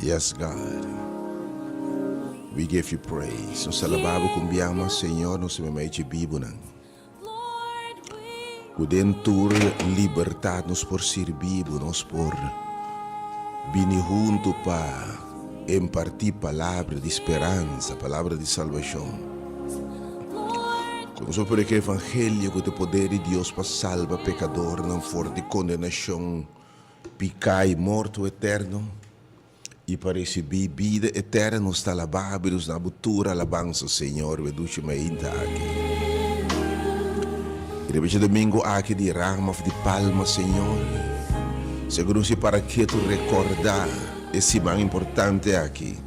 Yes, God. We give you praise. Nos alabamos com biama, Senhor, nos memete bibunan. Cudentur liberdade nos por servir, nos por vir junto para impartir palavra de esperança, palavra de salvação. Conosco por que evangelho que o poder de Deus para salvar pecador, não for de condenação, picai morto eterno. E para receber vida eterna, nos está alabamos na abertura, alabança, Senhor, e duche me ainda aqui. E depois de domingo aqui de rama de palma, Senhor, seguro-se para que tu recordar esse mais importante aqui,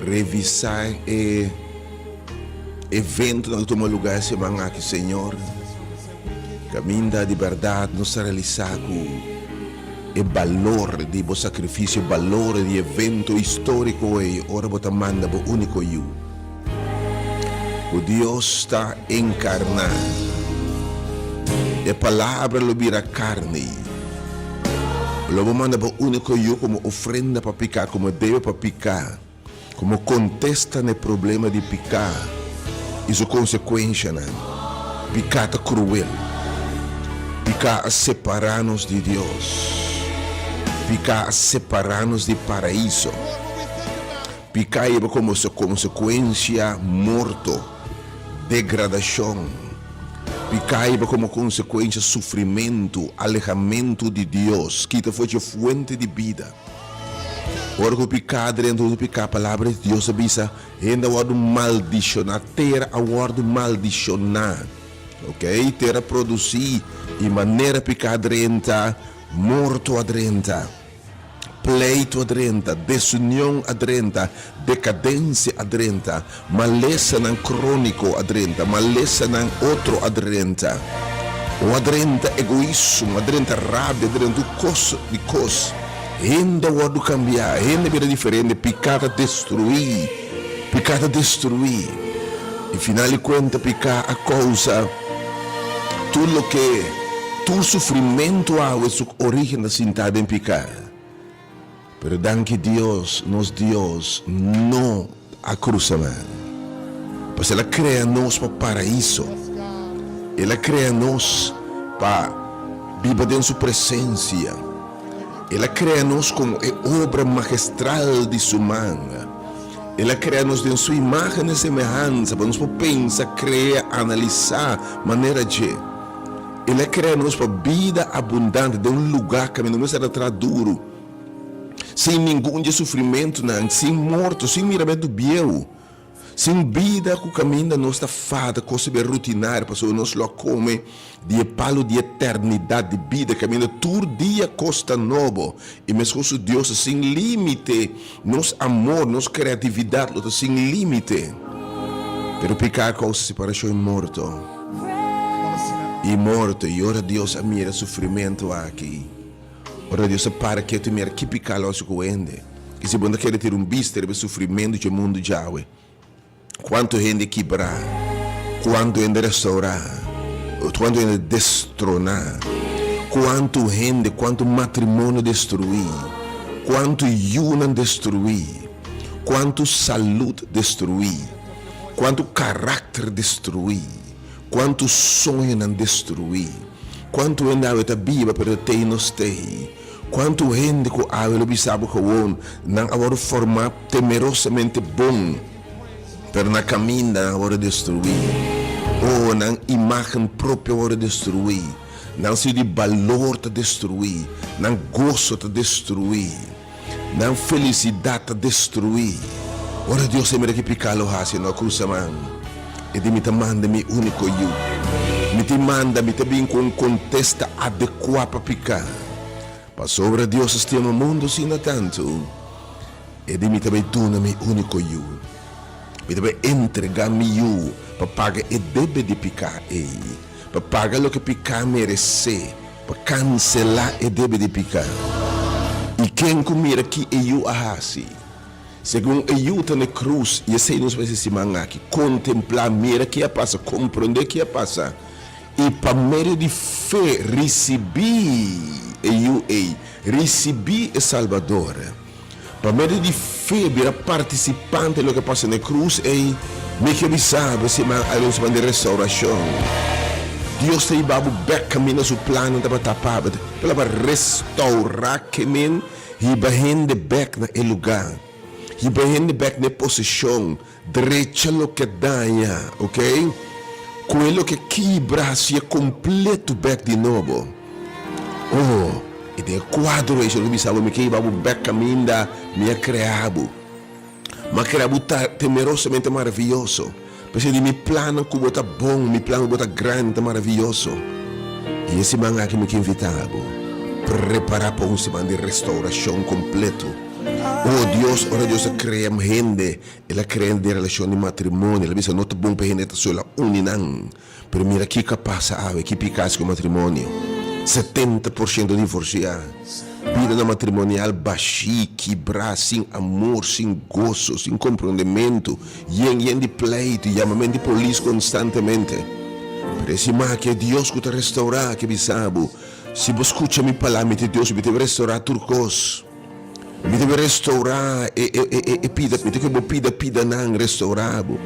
revisar e evento que toma lugar esse mais aqui, Senhor, caminho da liberdade, nos realizar com o valor de o sacrifício, o valor de evento histórico e ora você manda o único eu. O Deus está encarnado. A palavra lo vira carne. Lo manda o único eu como ofrenda para picar, como deve para picar, como contesta no problema de picar. E sua consequência, né? Picar é cruel. Picar a separar-nos de Deus. Picar a separar-nos de paraíso. Picar é como consequência morto, degradação. Picar é como consequência sofrimento, alejamento de Deus, que foi a fonte de vida. Ora que picar dentro do picar a palavra de Deus avisa, ainda o maldicionar, ter a word maldicionar, ok? Ter a produzir de maneira picar dentro, morto adrenta, pleito adrenta, desunião adrenta, decadência adrenta, maleza não crônico adrenta, maleza não outro adrenta, o adrenta egoísmo, adrenta rábia, adrenta coisa de coisa, ainda o do cambiar, ainda vira diferente, picada destruir, e final de conta picar a causa, tudo que tu sofrimento é sua origem da sentada em picar. Pero danke Deus, nos Deus não a cruza mais. Pois ela cria nós para paraíso. Ela cria nós para viver em sua presença. Ela cria nós como a obra magistral de sua mão. Ela cria nós em sua imagem e semelhança, para nós pensar, criar, analisar, maneira de Ele cria-nos para vida abundante de um lugar que não será duro, sem nenhum de sofrimento, não, sem morto, sem miramento biel, sem vida que o caminho da nossa fada, coisa bem rutinária, para nós lo come de palo de eternidade de vida, caminho todo dia costa novo, e mesmo com Deus sem limite, nosso amor, nossa criatividade, sem limite, pero picar causa separação e morto. E morto, e ora Deus a mira sofrimento aqui. Ora Deus para que tu mira que picar logo com ele. Que se bunda quer ter bister de sofrimento de mundo já. Quanto gente quebrar, quanto gente restaurar, quanto gente destronar, quanto matrimônio destruir, quanto união destruir, quanto saúde destruir, quanto caráter destruir. Quanto sonho não destruir, quanto ainda está viva para ter nos ter, quanto gente que a ele sabe que o não agora formar temerosamente bom, pero na caminho agora destruir, ou na imagem própria agora destruir, não se de valor te destruir, não gosto te destruir, não felicidade te destruir. Ora Deus se merece picá-lo assim na cruz mano. E de me manda me único eu. Me te manda me também com contexto adequado para picar. Para sobre Deus estima mundo sino tanto. E de me também dona me único eu. Me também entregar me eu para pagar e deve de picar ei. Para pagar o que picar merece. Para cancelar e deve de picar. E quem comer aqui é eu assim. Segundo eu está na cruz, e sei nos vai se aqui, contemplar, mira que passa, compreender que passa, e para meio de fé receber o Salvador, Para meio de fé, vira participante do que passa na cruz e me que sabe se man alonso de restauração. Deus tem babu back caminho seu plano para tapar, para restaurar que men e bahende back na lugar. E bahende back na posição, derecha lo que danha, ok? Quello que quebra se completo back de novo. Oh, e de quadro isso não me sabe me que babu back caminho da minha criado. Mas criado tá temerosamente maravilhoso. Porque de mi plano que bota bom, mi plano bota grande, maravilhoso. E esse man aqui me que invitava. Preparar para um semana de restauração completo. Oh Deus, ora Deus cria gente, ela cria de relação de matrimônio, ela diz não tá bom para gente só uninang. Pero mira aqui capaz ave, que picas com matrimônio. 70% divorciados. Vida matrimonial baixi, quebrar, sem amor, sem gozo, sem compreendimento, yen de pleito, chamamento de polícia constantemente. Parece mais que Deus que te restaurar, que bisabo. Se você escuta minha palavra de Deus, me deve restaurar turcos. Me deve restaurar e pida, me deve pida não restaurado.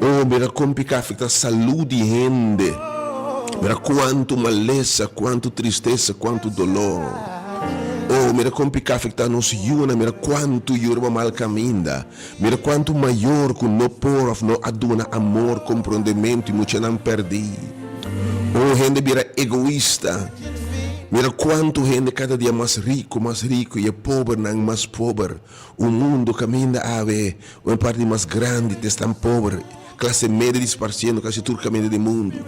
Oh, mira como fica saúde de gente. Mira quanto maleza, quanto tristeza, quanto dolor. Oh, mira como fica nos yuna, mira quanto yurba mal caminda. Mira quanto maior que no por no aduna amor, compreendimento e muito não perdi. Oh, gente mira egoísta. Mira quanto gente cada dia mais rico e é pobre não mais pobre. O mundo caminha a ver uma parte mais grande estão pobre. Classe média disparciendo quase tudo caminho do mundo.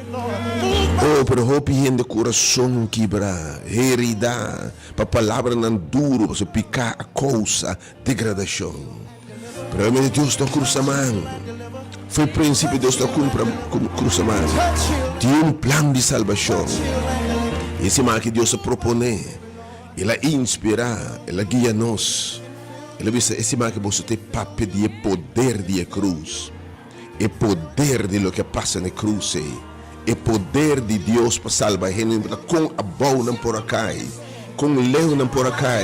Oh, pero hope gente de coração quebrar, herida, para palavra não duro, para picar a causa, degradação. Pero Deus não cruza mão. Foi o princípio Deus não cruza mão. Tem plano de salvação. Esse mal que Deus propõe, ela inspira, ela guia nós. Ela diz esse mal que você tem para pedir poder de cruz. E poder de lo que passa na cruz. E poder de Deus para salvar a gente com a boa não por acá. Com o leão não por acá.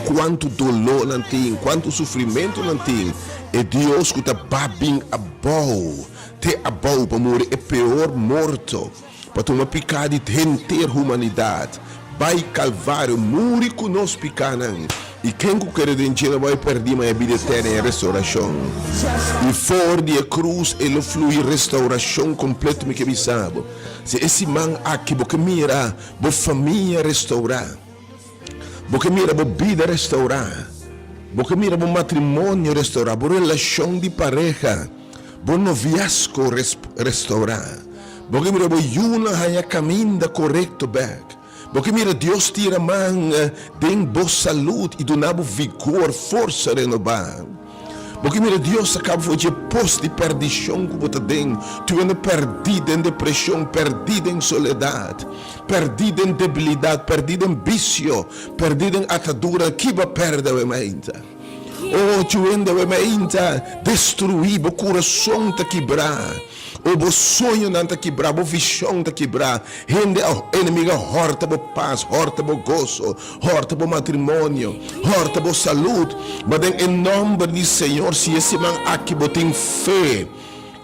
Quanto dolor não tem, quanto sofrimento não tem. E Deus que está babing a boa. Te a boa para morrer é pior morto. Para tomar picada de inteira humanidade. Vai calvário, muri conosco picanam. E quem quer dizer vai perder a vida eterna e a restauração. E fora da cruz, ele flui restauração completa, me que me sabe. Se esse man aqui, porque mira, a família restaurar. Porque mira, a vida restaurar. Porque mira, o matrimônio restaurar. A relação de pareja. O noviazgo restaurar. Porque mira, o yuna haya caminho correto back. Porque mira, Deus tira mão, tem boa saúde e do nabo vigor, força renovar. Porque mira, Deus acaba de posto de perdição que você tem. Tu anda perdido em depressão, perdido em soledade, perdido em debilidade, perdido em vício, perdido em atadura, que vai perder a mente. Oh, tu anda a mente, destruir, o coração te quebrar. O sonho não está quebrado, a visão está quebrada. Gente, o inimigo horta a paz, horta a gozo, horta o matrimônio, horta a saúde. Mas em nome do Senhor, se esse man aqui tem fé,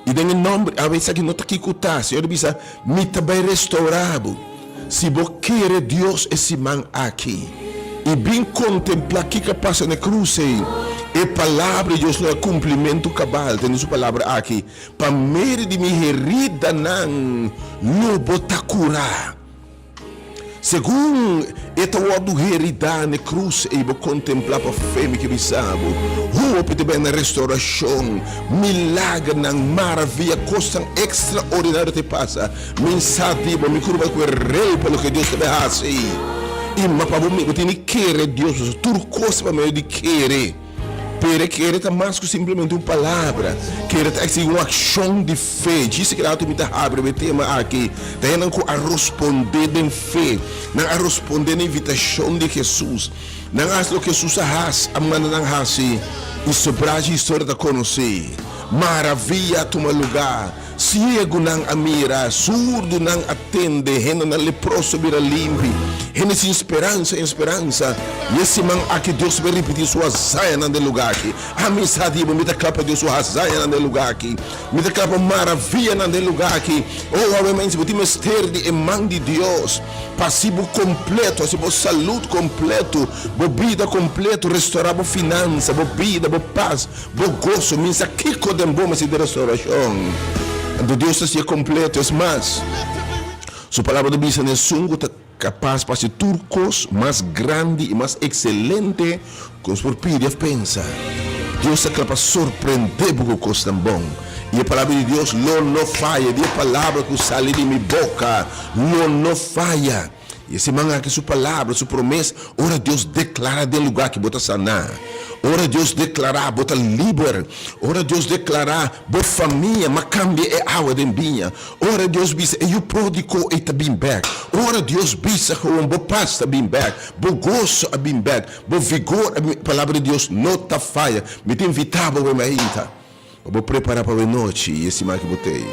e em nome, a vezes aqui não está aqui cutar, Senhor diz, me também restaurado. Se você quer Deus, esse man aqui, e bem contemplar o que passa na cruz, e palavra de Deus não é cumprimento cabal. Tem sua palavra aqui. Para meio de minha herida não botar curar. Segundo esta ordem herida na cruz, e vou contemplar para fé que me sabe. Hope de bem na restauração, milagre, na maravilha, coisa extraordinária te passa. Mensagem, me curva com o rei pelo que Deus te faz. E mas para mim, eu tenho que querer Deus, tudo coisa para meio de querer. Pero querer está mais que simplesmente uma palavra. Querer está uma ação de fé. Disse que ela tem que abrir o tema aqui. Tem que responder em fé. Não a responder na invitação de Jesus. Não é o que Jesus faz. A mãe não faz. E sobre a história da conhecer. Maravilha toma lugar. cego não mira, surdo não atende, rena não leproso vira limpo, rena sem esperança, e esse man aqui Deus vai repetir sua zaia no lugar aqui, a mensagem me dá capa de sua zaia no lugar aqui, me dá capa maravilha no lugar aqui, obviamente você me ester de mão de Deus, passivo completo, assim, saúde completo, vida completo, restaurar a finança, vida, paz, gozo, minha que codemboma de restauração. Do Deus está completo, é mais. Sua palavra de bisa é sungo capaz para ser turcos mais grande e mais excelente que os por PDF pensa. Deus é capaz de surpreender porque coisa tão bom. E a palavra de Deus não falha. E a palavra que sai de minha boca não falha. E esse manga que sua palavra, sua promessa, ora Deus declara de lugar que bota sanar. Ora Deus declarar, bota liber. Ora Deus declarar, boa família, mas cambia é água de vinha. Ora Deus bisa, e o pródigo está bem back. Ora Deus bisa, com boa paz está bem back. Boa gozo está bem back. Boa vigor, a palavra de Deus não está falha. Me tem invitado para a minha. Vou preparar para a noite e esse mais que botei.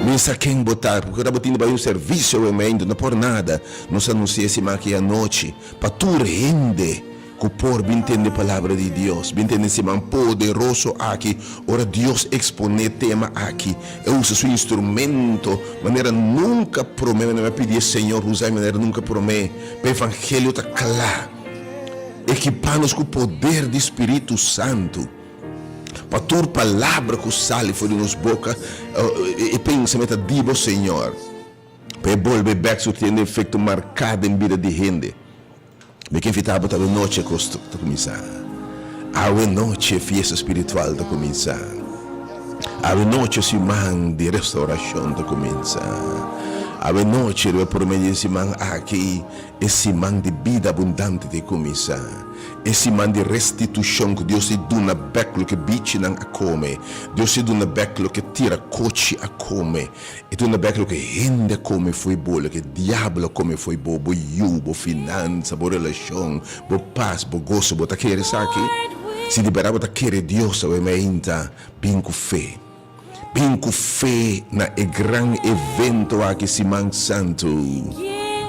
Pensa quem botar, porque eu estava botando para um serviço ainda, não por nada. Nos anuncia esse aqui à noite, para tu rende, que por bem entender a palavra de Deus, bem entender esse man poderoso aqui. Ora Deus expone tema aqui, eu uso seu instrumento, maneira nunca promete, não vai pedir Senhor, usar maneira nunca promete, para o evangelho está claro, equipar-nos com o poder do Espírito Santo. Para tua palavra que sale fora de nossa boca e pensamento de Senhor, para volver back se tem efeito marcado em vida de gente. Me que invitava a noite a começar. A noite a festa espiritual a começar. A noite a man de restauração a começar. A noite eu prometo esse man aqui, esse man de vida abundante de começar. Esse man de restituição que Deus se dá na beclo que bicho não a come. Deus se dá na beclo que tira coche a come. E dá na beclo que rende a come foi boa, que diabo come foi boa, bo you, bo finança, bo relação, bo paz, bo gozo, bo ta querer aqui. Se liberava ta querer Deus, a meinta, bem com fé. Bem com fé na grande evento aqui Simão Santo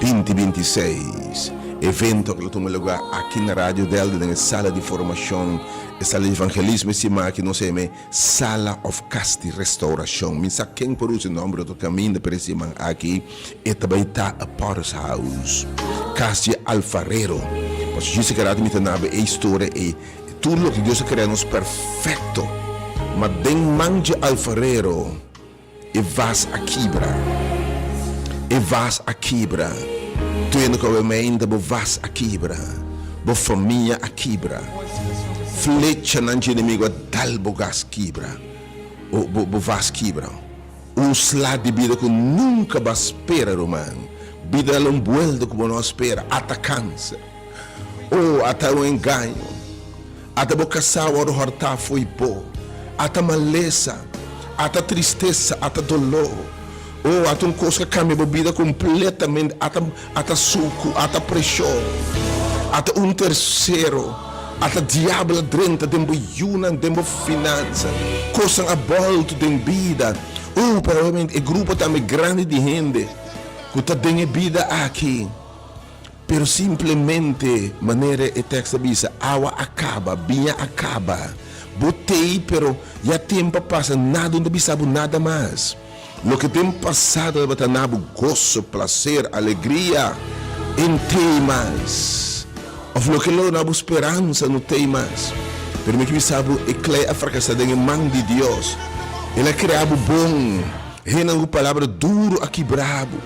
2026. Evento que toma lugar aqui na Rádio Delta, na sala de formação, sala de evangelismo, que não se chama Sala of Casti Restauração. Me sabe quem por esse nome do caminho para esse man aqui, e também está a Potter's House, Casti Alfarero. Mas disse que a rádio me tem a história e tudo que Deus quer nos perfeito. Mas den manje alfarero, e vas a quebra. E vas a quebra. Tu ainda ainda vas a quebra, bo família a quebra, flecha não de inimigo a dalbo gas quebra, bo vas quebra, slá de vida que nunca vai esperar, mano, vida é vuelta como não espera, ata câncer, ata o engano, ata bo casal o horta foi bom, ata maleza, ata tristeza, ata dolor. Até uma coisa que cambia a vida completamente, até suco, até pressão, até um terceiro, até diabo dentro de uma de finança, coisa a volta de vida. Provavelmente o grupo também grande de gente que está dando vida aqui, pero simplesmente maneira e texto avisa, água acaba, vinha acaba, botei, pero já tempo passa, nada não sabe nada mais. Lo que tem passado é tanabo gozo, prazer, alegria em temas. Of lo que não há esperança no temas. Pero me que sabe é que a fracassada em mão de Deus. Ele é criado bom. Ele não palavra duro aqui brabo.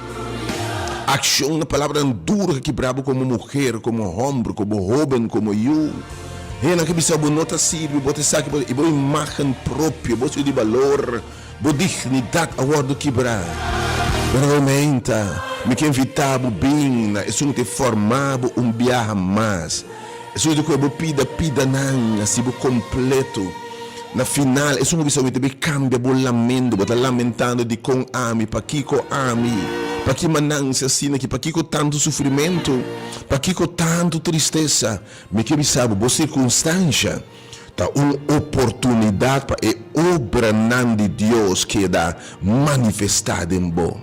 Ação na palavra duro aqui brabo como mulher, como homem, como jovem, como eu. Ele que sabe não está sirve, bote saque e boa imagem própria, bote de valor. Boa dignidade a hora quebrar. Realmente, me que invitava bem, isso não te formava viagem mais. Isso não te pida não, assim, completo. Na final, isso não vai me cambia o lamento, bota lamentando de com ami, para que com ami, para que manança assim, para que com tanto sofrimento, para que com tanto tristeza, me que sabe, boa circunstância. Tá uma oportunidade para a obra de Deus que dá manifestada em bo.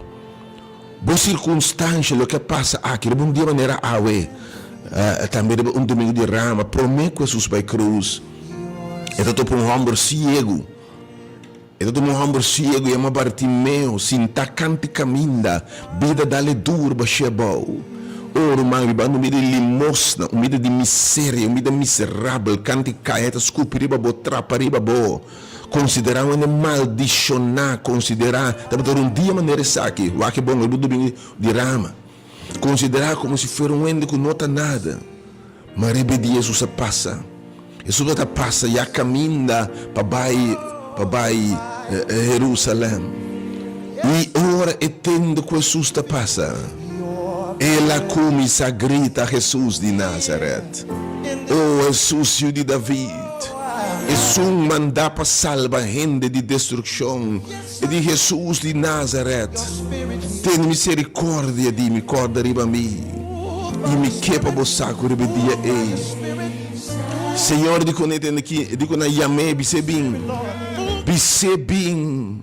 Boa circunstância, o que passa aqui, de uma maneira também um domingo de rama, promete Jesus para a cruz. Então, para um homem cego. Então, um homem cego, chama Bartimeu, sinta cante caminda, vida dale duro, bachebou. Oro, mãe, no meio de limosna, no meio de miséria, no meio de miserável, cante caeta, esculpiriba, botrapariba, bo. Considerar um maldicionar, considerar, também um dia maneira aqui, o que bom, no domingo de rama. Considerar como se fosse um ende que não nota nada. Mas rebelde Jesus passa. Jesus passa e a caminha para Jerusalém. E ora etendo que Jesus passa. Ela começa a gritar Jesus de Nazaré. Oh, Jesus, filho de David. Jesus manda para salvar gente de destruição. E de Jesus de Nazaré. Tem misericórdia de mim, corda riba mim. E me quepa bosaco rebedia ei. Senhor, digo aqui, digo na Yame, bisebim. Bisebim.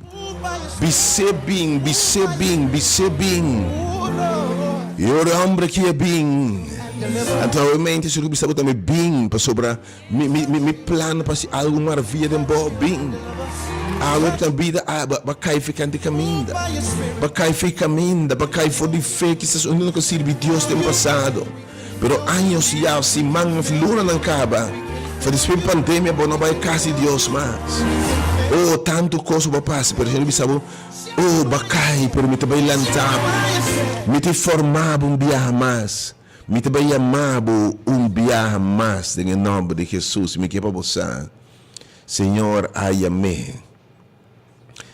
Bisebim, bisebim, bisebim. E o homem que é bem. Então, realmente, se eu precisava também bem para sobrar, me plano para se algo maravilha de bom bem. A outra vida, bacai ficante caminho, bacai fica caminho, bacai for de fé que se unindo com serve Deus tem passado. Pero anos já se manhã luna não acaba. Foi despedir pandemia, bom não vai casa de Deus mais. Oh, tanto coisa vai passar, por exemplo, sabe? Oh, bacai, pero me também lançava, me te formava viagem mais, me também amava viagem mais, em nome de Jesus, me quer para você, Senhor, ayame,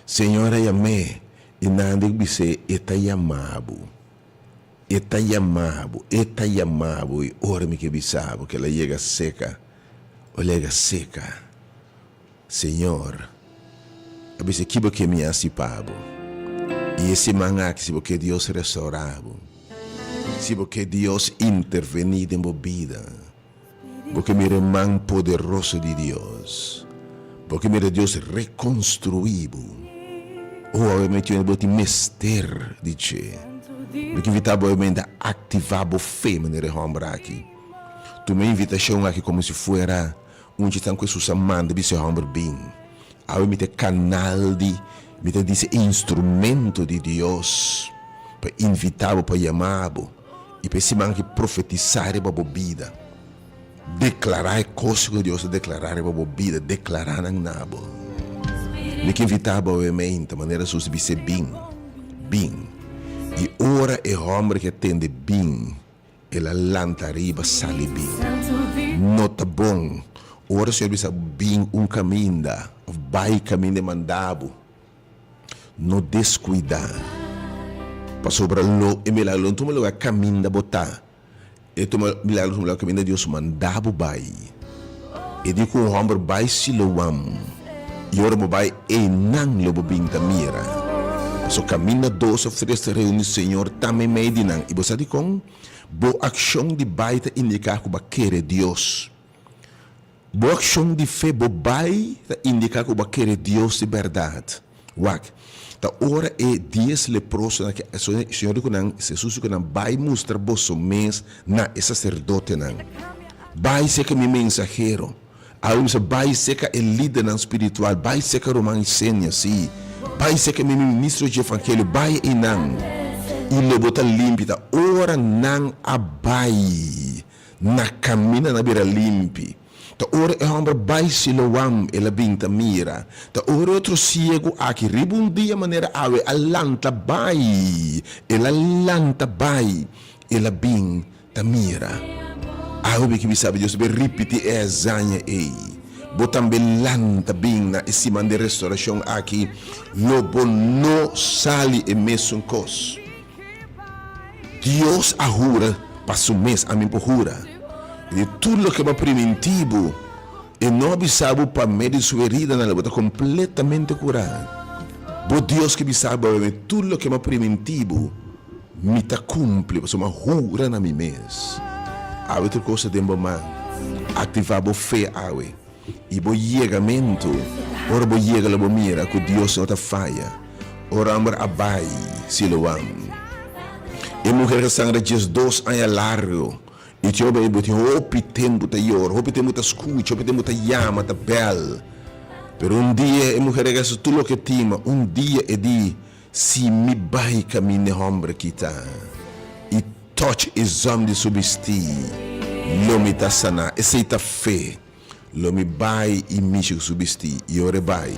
Senhor, ayame, e nada que você está chamado, e ora me que bisabo, que ela chega seca, Senhor, a você que me assipabo. E esse manhã que se porque Deus restaurava, se porque Deus intervenir em minha vida, porque me irmão poderoso de Deus, porque me Deus reconstruído, ou obviamente eu vou te mester de che, porque invitava obviamente a ativar a fé maneira homem aqui. Tu me invitação aqui como se fosse titã que Jesus manda de ser homem bem, ao me canal de me disse instrumento de Deus para invitar, para chamar e para se manque profetizar para a vida, declarar coisas que Deus declarar para a vida, declarar em nabo. Me que invitava obviamente de maneira sus ser bem, e ora é homem que atende bem, ela lanta arriba sale bem, nota bom, ora o Senhor disse bem caminho, vai caminho de mandabo. No descuidar para sobrar lo e milagro tu me caminho da botar e tu milagro tu caminho de Deus mandava bai e digo um homem bai siloam e ora bai e não lo binta mira so caminho dos of três reúne Senhor também medinan e você diz bo ação de bai ta indicar que quer Deus bo ação de fé bo bai ta indicar que quer Deus de verdade wak ta ora é dias leproso na que o Senhor Jesus que não vai mostrar bosso mês na sacerdote não vai ser que me mensageiro algo vai ser que é líder espiritual vai ser que romano ensina sim vai ser que me ministro de evangelho vai e não e lo bota limpo ta ora não abai na caminha na beira limpe. Ta ora é homem vai siloam ela binta mira. Ta ora outro cego aqui ribundia maneira awe alanta bai ela binta mira. Awe que sabe Deus be repetir é zanha ei. Botam belanta bem na esse man de restauração aqui lobo no sali e mesum cos. Deus ahura passo mês a mim porura. De tudo que é primitivo e não sabe para medir sua herida na levanta completamente curada. Bo Deus que sabe tudo que é primitivo me tá cumpre, mas uma rura na mim mês. A outra coisa de mamãe ativar a fé awe. e bo llegamento, ora bo llega la bo mira que Deus não te falha, ora amor abai, siloam. E mulher que sangra dias 2 anos largo, e te obei bote hopi tempo ta yor, hopi tempo ta escuta, hopi tempo ta llama, ta bel. Pero dia e mulher que tudo que tima, dia é di si mi bai caminho hombre kita. E touch exame de subesti, lo mi ta sana, e sei ta fé, lo mi bai e michi subesti, e ore bai.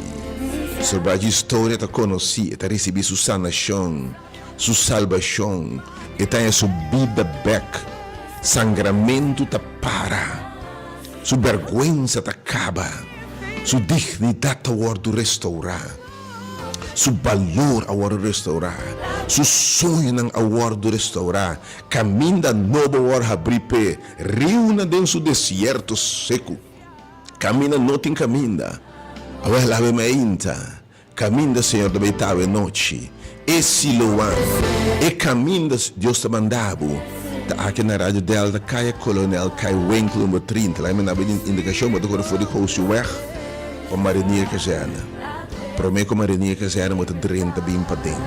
Sobre a história ta conosci, e ta recebi su sanação, su salvação, e ta su vida back. Sangramento ta para, su vergüenza ta acaba, su dignidade ta wordo restaurar, su valor a wordo restaurar, su sonho nang a wordo restaurar, caminda novo wordo abripe, riuna dentro su deserto seco, camina notin caminda, awel ave mainta, caminda Senhor da beitave noite, e siloam, e caminda Deus te mandavo. Aqui na rádio Delta, cai Coronel, cai Winkel número 30. Lá me dá indicação, mas agora foi de host weg para Marinheira Caserna. Para mim, com Marinheira Caserna, mas 30 bem para dentro.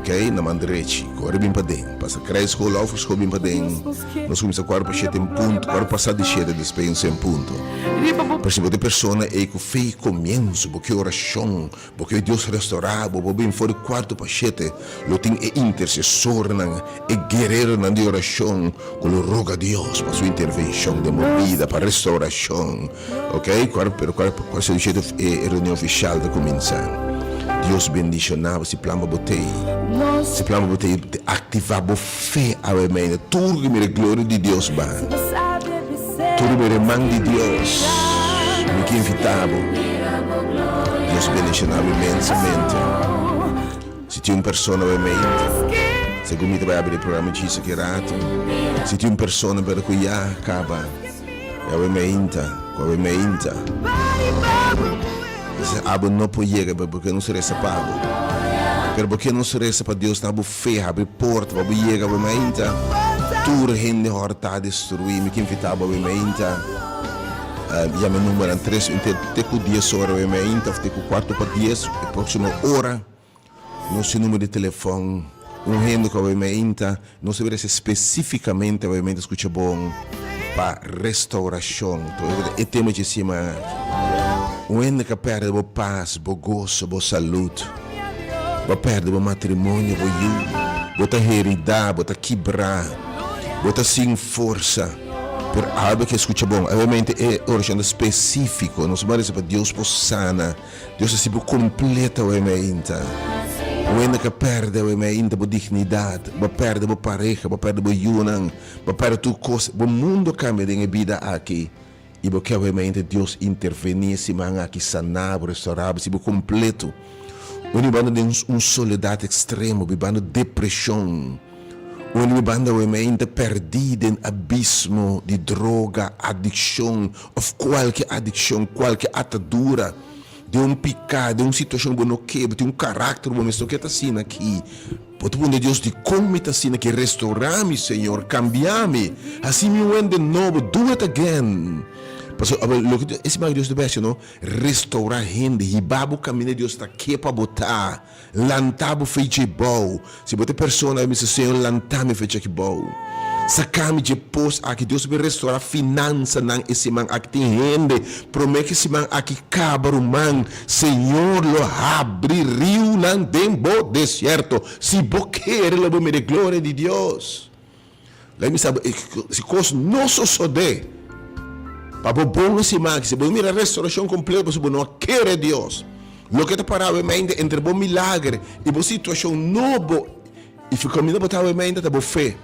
Ok? Na mão direita, agora bem para dentro. Passa a escola, a escola bem para dentro. Nós começamos a 4 para 7 em ponto, 4 passar de 7 despensa em ponto. Por exemplo, de pessoa é que fez começo, porque oração, porque Deus restaurar, porque bem fora 4 para 7, lo tem é intercessor, é guerreiro na de oração, que lo roga a Deus para sua intervenção de movida, para restauração. Ok? Qual se diz é reunião oficial de começar. Deus bendicionava se plama botei. Se plama botei ativar a fé a mim. Tudo que me glória de Deus ba. Tudo me mão de Deus. Me que invitava. Deus bendicionava imensamente. Se tinha uma pessoa a mim, se comigo vai abrir o programa de isso que rato. Se tinha uma pessoa para cuidar, acaba. Eu me inta, eu me inta. Abo não pode chegar porque não será pago. Pero porque não será para Deus na fé abre porta para chegar para mainta. Tudo gente horta destruir me que invitava para mainta. Já me número 3 teco 10 horas para mainta, teco 4 para 10, a próxima hora nosso número de telefone, gente que vai mainta, não se vê especificamente para mainta escuta bom para restauração. É tema de cima. O ende que perde a paz, a gozo, a saúde, a perde o matrimônio, a heredar, a quebrar, a sem força, por algo que escuta bom. Obviamente é origem específico, não se parece para Deus por sana, Deus é sempre completa, obviamente. O ende que perde, obviamente, a dignidade, a perde a pareja, a perde a yunang, a perde tudo coisa, o mundo cambia em vida aqui. E porque obviamente Deus intervenir se manga que sanava, restaurava, se completo. Onde banda de soledade extrema, banda depressão. Onde banda obviamente perdida em abismo de droga, adicção, ou qualquer adicção, qualquer atadura, de picado, de uma situação que não quebra, de caráter que está assim aqui. Porque onde Deus te come está assim aqui, restaurar-me, Senhor, cambiar-me, assim me de novo, do it again. Esse bagulho Deus do best, não? Restaurar a gente, ribabu caminho Deus está aqui para botar, lantabo feito bom. Se botar pessoa, me diz Senhor, lantame feito bom. Sacame de posto aqui Deus vai restaurar finança nang esse man aqui tem rende, promete esse man aqui cabra man, Senhor lo abre rio nang dembo deserto. Se boqueira lo me de glória de Deus. Lá me sabe se coisa não só de para bom esse man, se bom mira restauração completa, se bom não quer Deus. Lo que está parado mente entre bom milagre e boa situação novo e fica caminhando botar mente tá boa fé.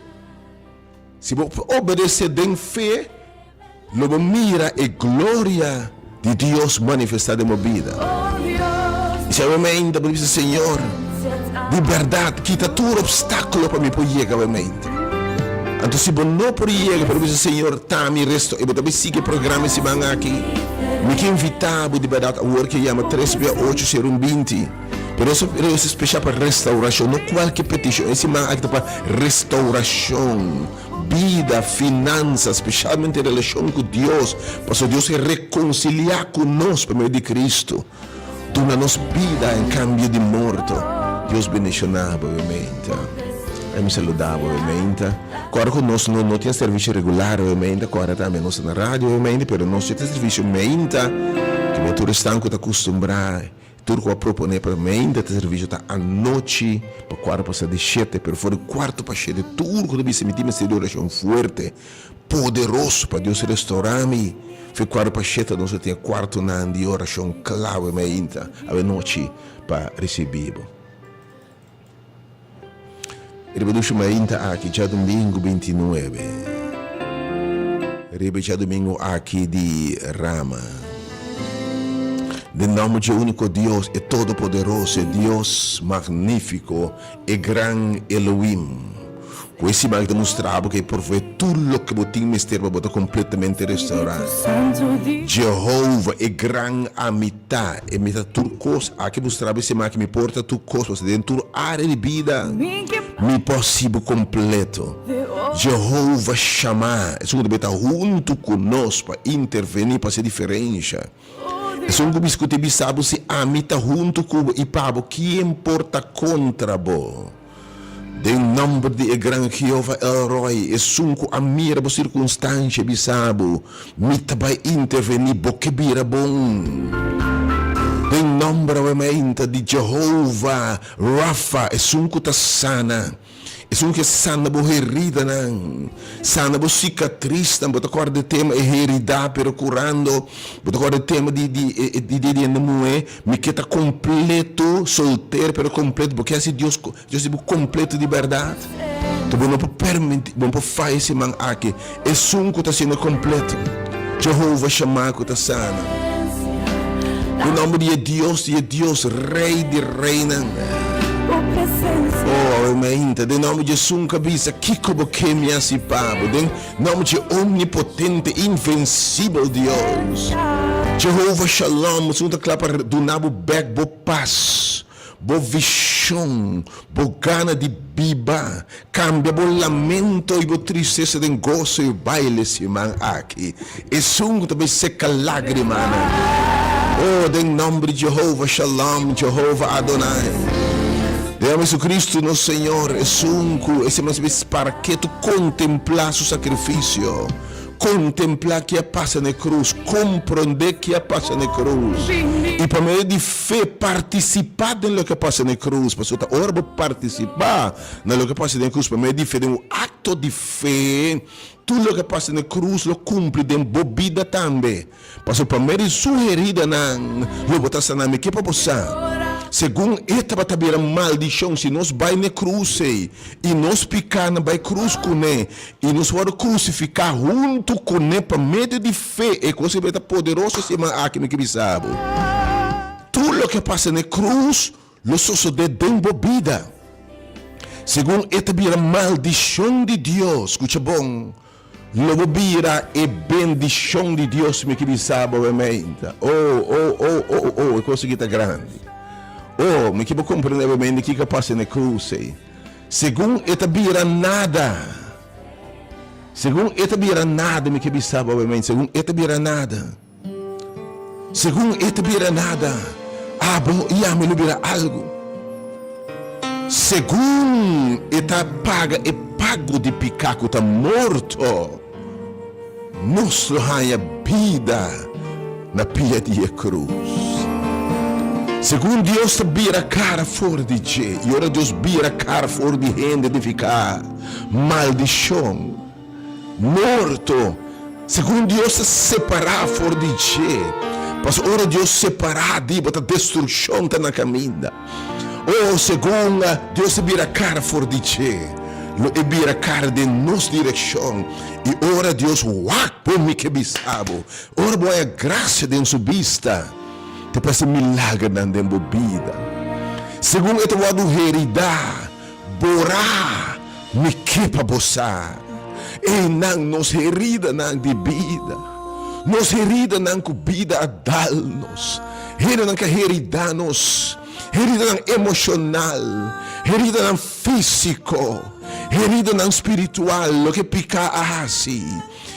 Se você obedecer em fé, logo mira a glória de Deus manifestada em minha vida. E se eu me ainda diz Senhor, de verdade, quita todo obstáculo para mim poder chegar à mente. Então se você não pode chegar, para dizer Senhor, tá me resto, e você siga o programa se vai aqui. Me que invitar de verdade a work que chama 368-020. Pero isso é especial para restauração, não qualquer petição. Esse man aqui para restauração, vida, finanças, especialmente em relação com Deus, para Deus se reconciliar conosco por meio de Cristo. Dona-nos vida em cambio de morto. Deus bendicionar, obviamente. Me saludar, obviamente. Agora conosco não tem serviço regular, obviamente. Agora também nós na rádio, obviamente, mas nós temos serviço obviamente que o motor está acostumado. Tudo que eu proponho para mim, o serviço está à noite, para o quarto passar de 7, para fora do quarto para 7, tudo que eu se meter uma oração forte, poderoso para Deus restaurar-me. Foi quarto para 7, nós temos quarto de oração clave, à noite, para receber. Ripetuto ainda aqui, já domingo 29. Ripetuto já domingo aqui de Rama. De nome de único Deus, é todo poderoso, é Deus magnífico, é grande Elohim. Com esse mais demonstrado que por ver tudo que você tem mistério para completamente restaurar. Jeová é grande a mitad, é metade tudo coisa. Aqui mostrava esse mais que me porta tudo coisa, dentro da área de vida, me possível completo. Jeová chama, é um que está junto conosco para intervenir, para ser diferença. É um que discute, sabe se a mitad junto com o pabo, que importa contra você. Em nome de grande Jeová Elroy, é sunco a mira por circunstância, bisabo, mita vai intervenir, porque bira bom. Em nome de Jeová Rafa, é sunco ta sana. É sunco que sana bo herida não, sana bo cicatriz não, botar cor de tema é herida, pero curando, botar cor de tema de não é, me que tá completo, solteiro, pero completo, porque assim Deus é completo de verdade. Então não pode permitir, não pode fazer esse man aqui, é sunco tá sendo completo. Jeová chamar que tá sana. O nome de Deus, Rei de reina. Oh, amém. De nome de Jesus, cabeça, que como que me assipava. De nome de omnipotente, invencível Deus. Jeová Shalom, sunda clapa do nabo back, bo paz, bo visão, bo gana de biba, cambia bo lamento e bo tristeza de gozo e baile se man aqui. E sungo também seca lágrima. Oh, em nome de Jeová Shalom, Jeová Adonai. Deus Cristo, nosso Senhor, é sunco, esse mais para que tu contemplar seu sacrifício, contemplar que passa na cruz, compreender que passa na cruz, e por meio de fé participar do que passa na cruz, para você ora para participar no que passa na cruz, por meio de fé, de um ato de fé, tudo o que passa na cruz lo cumpre de bobida também, para por meio de sua herida não, lo botar saname que para você. Segundo esta batalha maldição, se nós vai na cruz e nós picar na cruz com ele e nós vamos crucificar junto com ele para meio de fé e coisa beta poderosa se man aqui que sabe. Tudo o que passa na cruz, lo sucede dentro da vida. Segundo esta maldição de Deus, escuta bom. Lo bira e bendição de Deus me que sabe obviamente. Oh, coisa que está grande. Oh, me que vou compreender bem o que passa na cruz. Segundo esta bira nada. Segundo esta bira nada, me que sabe obviamente. Segundo esta bira nada. Segundo esta bira nada. Ah, bom, ia me bira algo. Segundo esta paga e pago de picaco tá morto. Nos haya vida na pia de cruz. Segundo Deus vira a cara fora de Jé, e ora Deus vira a cara fora de gente de ficar maldição, morto. Segundo Deus se separar fora de Jé, mas ora Deus separar de botar destruição tá na caminha. Oh, segundo Deus vira a cara fora de Jé, e vira a cara de nossa direção, e ora Deus por mim que bisabo, ora boa graça de sua vista. Te passa milagre na vida. Segundo esse lado herida, borá, me quepa boçar. E não nos herida não de vida. Nos herida não com vida a dar-nos. Herida não que herida-nos. Herida não emocional. Herida não físico. Herida ng spiritual, lo que pica ahasi.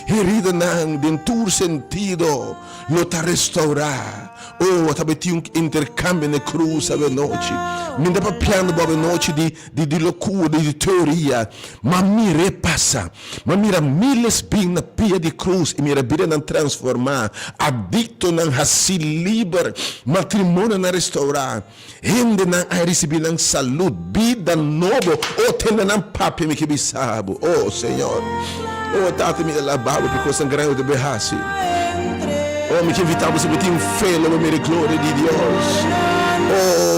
Herida ng dentur sentido, lo ta restaurar. Oh, tabeti un intercambio na cruz a noite. Mi dá para piano a noite de loucura, de teoria. Mas me repassa. Mas mira miles bem na pia de cruz e mira bira não transformar. Adicto não hasi liber. Matrimônio não restaurar. Rende não a receber não saúde, vida nova. Oh, tenda não papi me que bisabo. Oh, Senhor. Oh, tata me alabado porque o sangrão de berrasi. Oh, me que invitamos a meter fé na minha glória de Deus.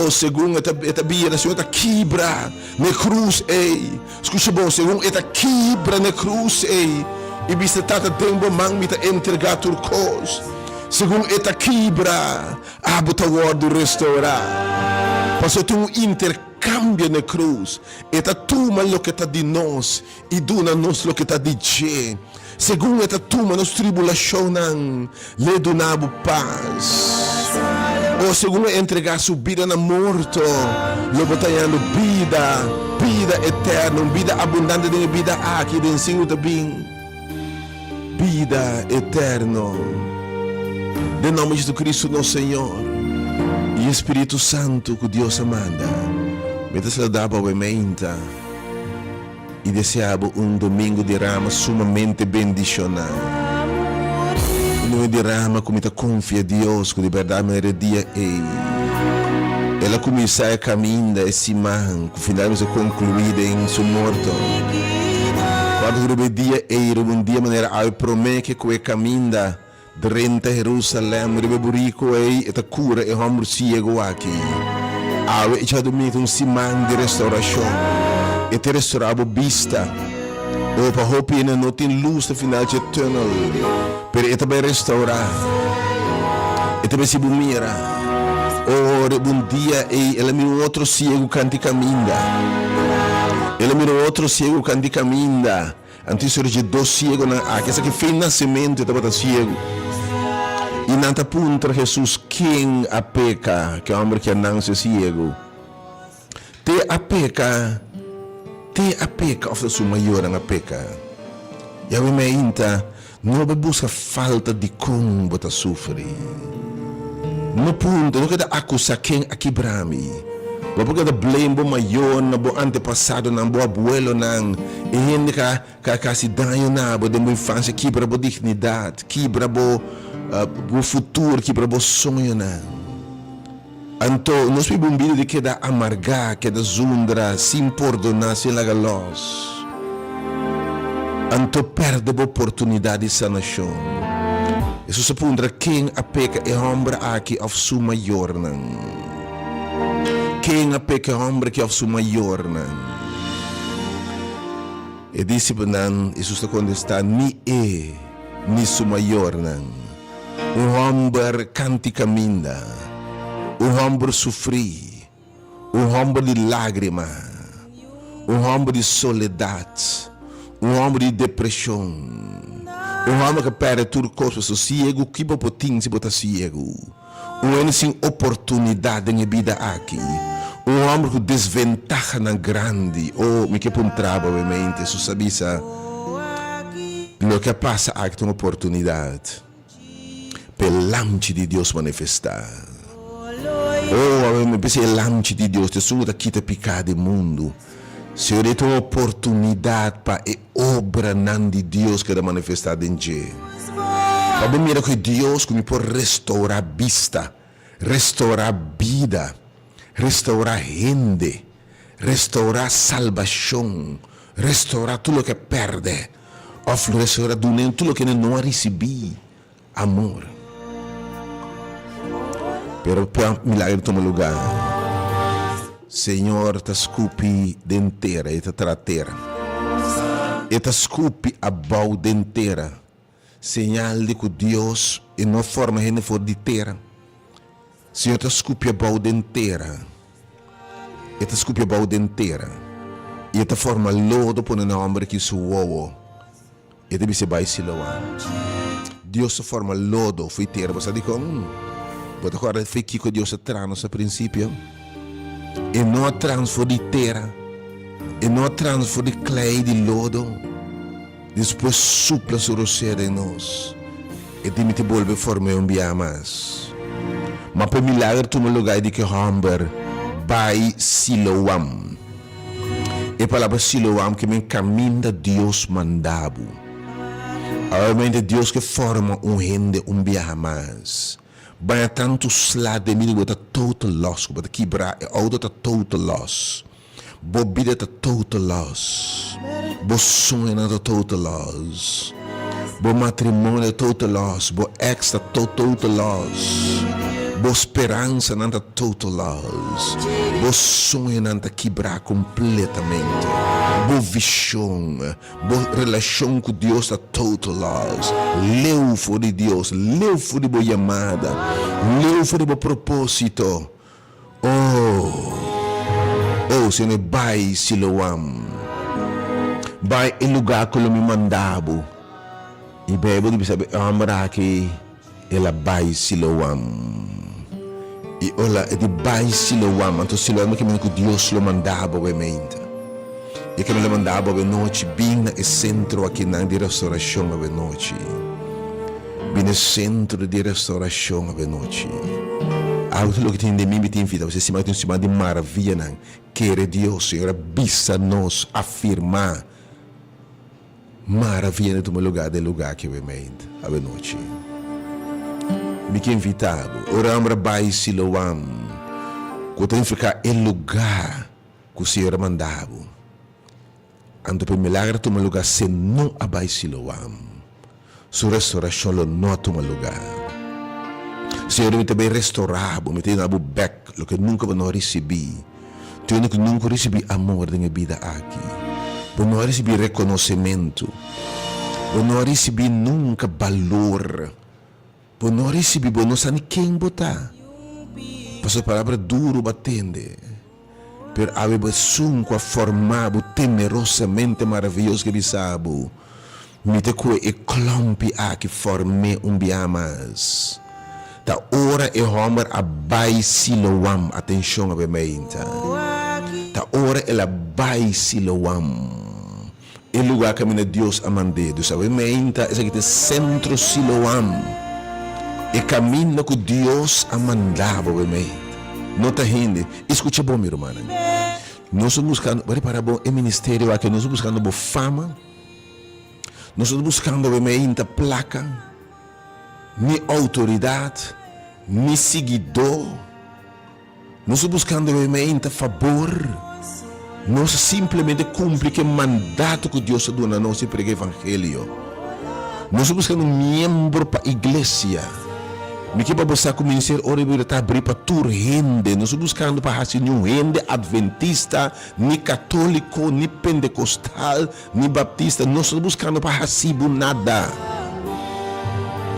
Oh, segundo esta bia da Senhor, quebra na cruz, ei. Escuta bom, segundo esta quebra na cruz, ei. E vista tata tempo mang me ta entregar turcos. Segundo esta quebra, abota word restaurar. Passou um intercâmbio na cruz. Esta tuma lo que está de nós e dona nós lo que está de je. Segundo esta tuma nos tribulação não lhe donava paz. Ou segundo entregar sua vida na morto, lo botando vida eterna, vida abundante de vida aqui de ensino também. Vida eterna. De nome de Jesus Cristo, nosso Senhor. E Espírito Santo que Deus manda. Me saudava obviamente. E deseava domingo de rama sumamente bendicional. Um de rama como te confia Deus, que de verdade me dia ela começa a caminhar esse man, que finalmente se concluída em seu morto. Quando o dia um dia maneira a promete que o caminha renta Jerusalém, o burico e a cura e homem ciego aqui. Ave e já domingo simão de restauração. E te restaurava vista. O para hopi na não tem luz no final de túnel. Pero ita vai restaurar. Ita vai se bumira. Um dia ela mirou outro cego canti caminha. Ela mirou outro cego canti caminha. Antes surgiu dois cegos na aqui essa que fez nascimento ita bota cego. E nanta punta Jesus quem a peca, que é o homem que não se cego. Te a peca of sua maior a peca. E a minha não busca falta de como você sofre. No ponto, não quer acusar quem aqui brami. Não porque blame bo maior, na bo antepassado, na bo abuelo, na e ainda que se danho na bo de minha infância, quebra bo dignidade, quebra bo futuro, quebra bo sonho na. Então, nós temos um vídeo de que da amargar, que da zundra, sem perdonar, sem lagalos. Então, perde a oportunidade de sanação. Isso se pondra quem a peca é homem aqui of sua maior não. Quem a peca é homem que of sua maior não. E disse não, isso está quando está ni sua maior não. Homem canti caminha. Homem sofrer, homem de lágrima, homem de soledade, homem de depressão, homem que perde tudo coisa ciego, que pode ter se botar ciego, homem sem oportunidade na vida aqui, homem que desventaja na grande, me que pontrava obviamente, isso sabia o que passa aqui tem oportunidade, pelante de Deus manifestar. Me pensei lance de Deus, te sou daqui te picar do mundo. Se eu tenho uma oportunidade para a obra de Deus que é manifestada em ti. Para mim, que Deus me pode restaurar a vista, restaurar a vida, restaurar a gente, restaurar a salvação, restaurar tudo o que perde, restaurar tudo o que não recebi, amor. Pero milagre toma lugar. Senhor, te escupe de inteira e te trater. E te escupe a balde inteira. Señal de que Deus e não forma gente for de terra. Senhor, te escupe a balde inteira. E te escupe a balde inteira. E te forma lodo por um homem que suou. E te se vai se loar. Deus te forma lodo, foi terra. Você diz Pode agora foi que Deus se trans a princípio e não transfor de terra e não transforma de clay de lodo, depois supla sobre em nós e te volve formar mais. Mas para milagre tu me lugar de que Hamber by Siloam. E palavra Siloam que me caminha Deus mandado. Obviamente Deus que forma gente mais. Banha tanto slade de mim bota total loss, bota quebrar e auto tá total loss. Bobida tá total loss. Bo sonho tá total loss. Bo matrimônio total loss. Bo ex tá total loss. Bo esperança não tá total loss. Bo sonho não tá quebrar completamente. Bo visão, bo relação com Deus tá total loss. Leu for de Deus, leu for de bo chamada, leu for de bo propósito. Senhor, vai Siloam. Vai em lugar que ele me mandava. E bebo que sabe, amar que ela vai Siloam. E olha, é de vai Siloam. Então Siloam é que Deus lo mandava, obviamente. E que me mandava a noite, bem no centro aqui na de restauração a noite. Bem no centro de restauração a noite. Algo que tem de mim me tem vida, você se mantém cima de maravilha, não? Quer Deus, Senhor, bisa nos afirmar maravilha do meu lugar, do lugar que eu me a noite. Me que invitado, oramos by Siloam, que tem que ficar em lugar que o Senhor mandava. Ando para milagre do meu lugar, se não abai Siloam, sua restauração não é do lugar. Senhor, me também restaurar, me tem na back, o que nunca vou receber. Tu que nunca recebi amor na minha vida aqui. Eu não recebi reconhecimento. Eu não recebi nunca valor. Eu não recebi, eu não sei quem botar. Passou a palavra duro batende. Pero ave sunco a formado temerosamente maravilhoso que sabe. Me te que e clompi aqui formei biamas. Da hora e homer abai Siloam. Atenção a bementa. Da hora ela vai Siloam. E lugar que Deus amande. Deus a bementa. Esse aqui é centro Siloam. E caminho que Deus amandava bementa. Nota gente. Escuta bom, meu irmão. Nós estamos buscando. Para bom é ministério aqui. Nós estamos buscando boa fama. Nós estamos buscando bementa placa. Ni autoridade, ni seguidor. Nós estamos buscando realmente favor. Nós simplesmente cumprimos o mandato que Deus deu a nós para o evangelho. Nós estamos buscando membro para a igreja. Me que para você começar a orar para abrir para toda gente. Nós estamos buscando para fazer nenhum gente adventista, nem católico, nem pentecostal, nem baptista. Nós estamos buscando para fazer nada.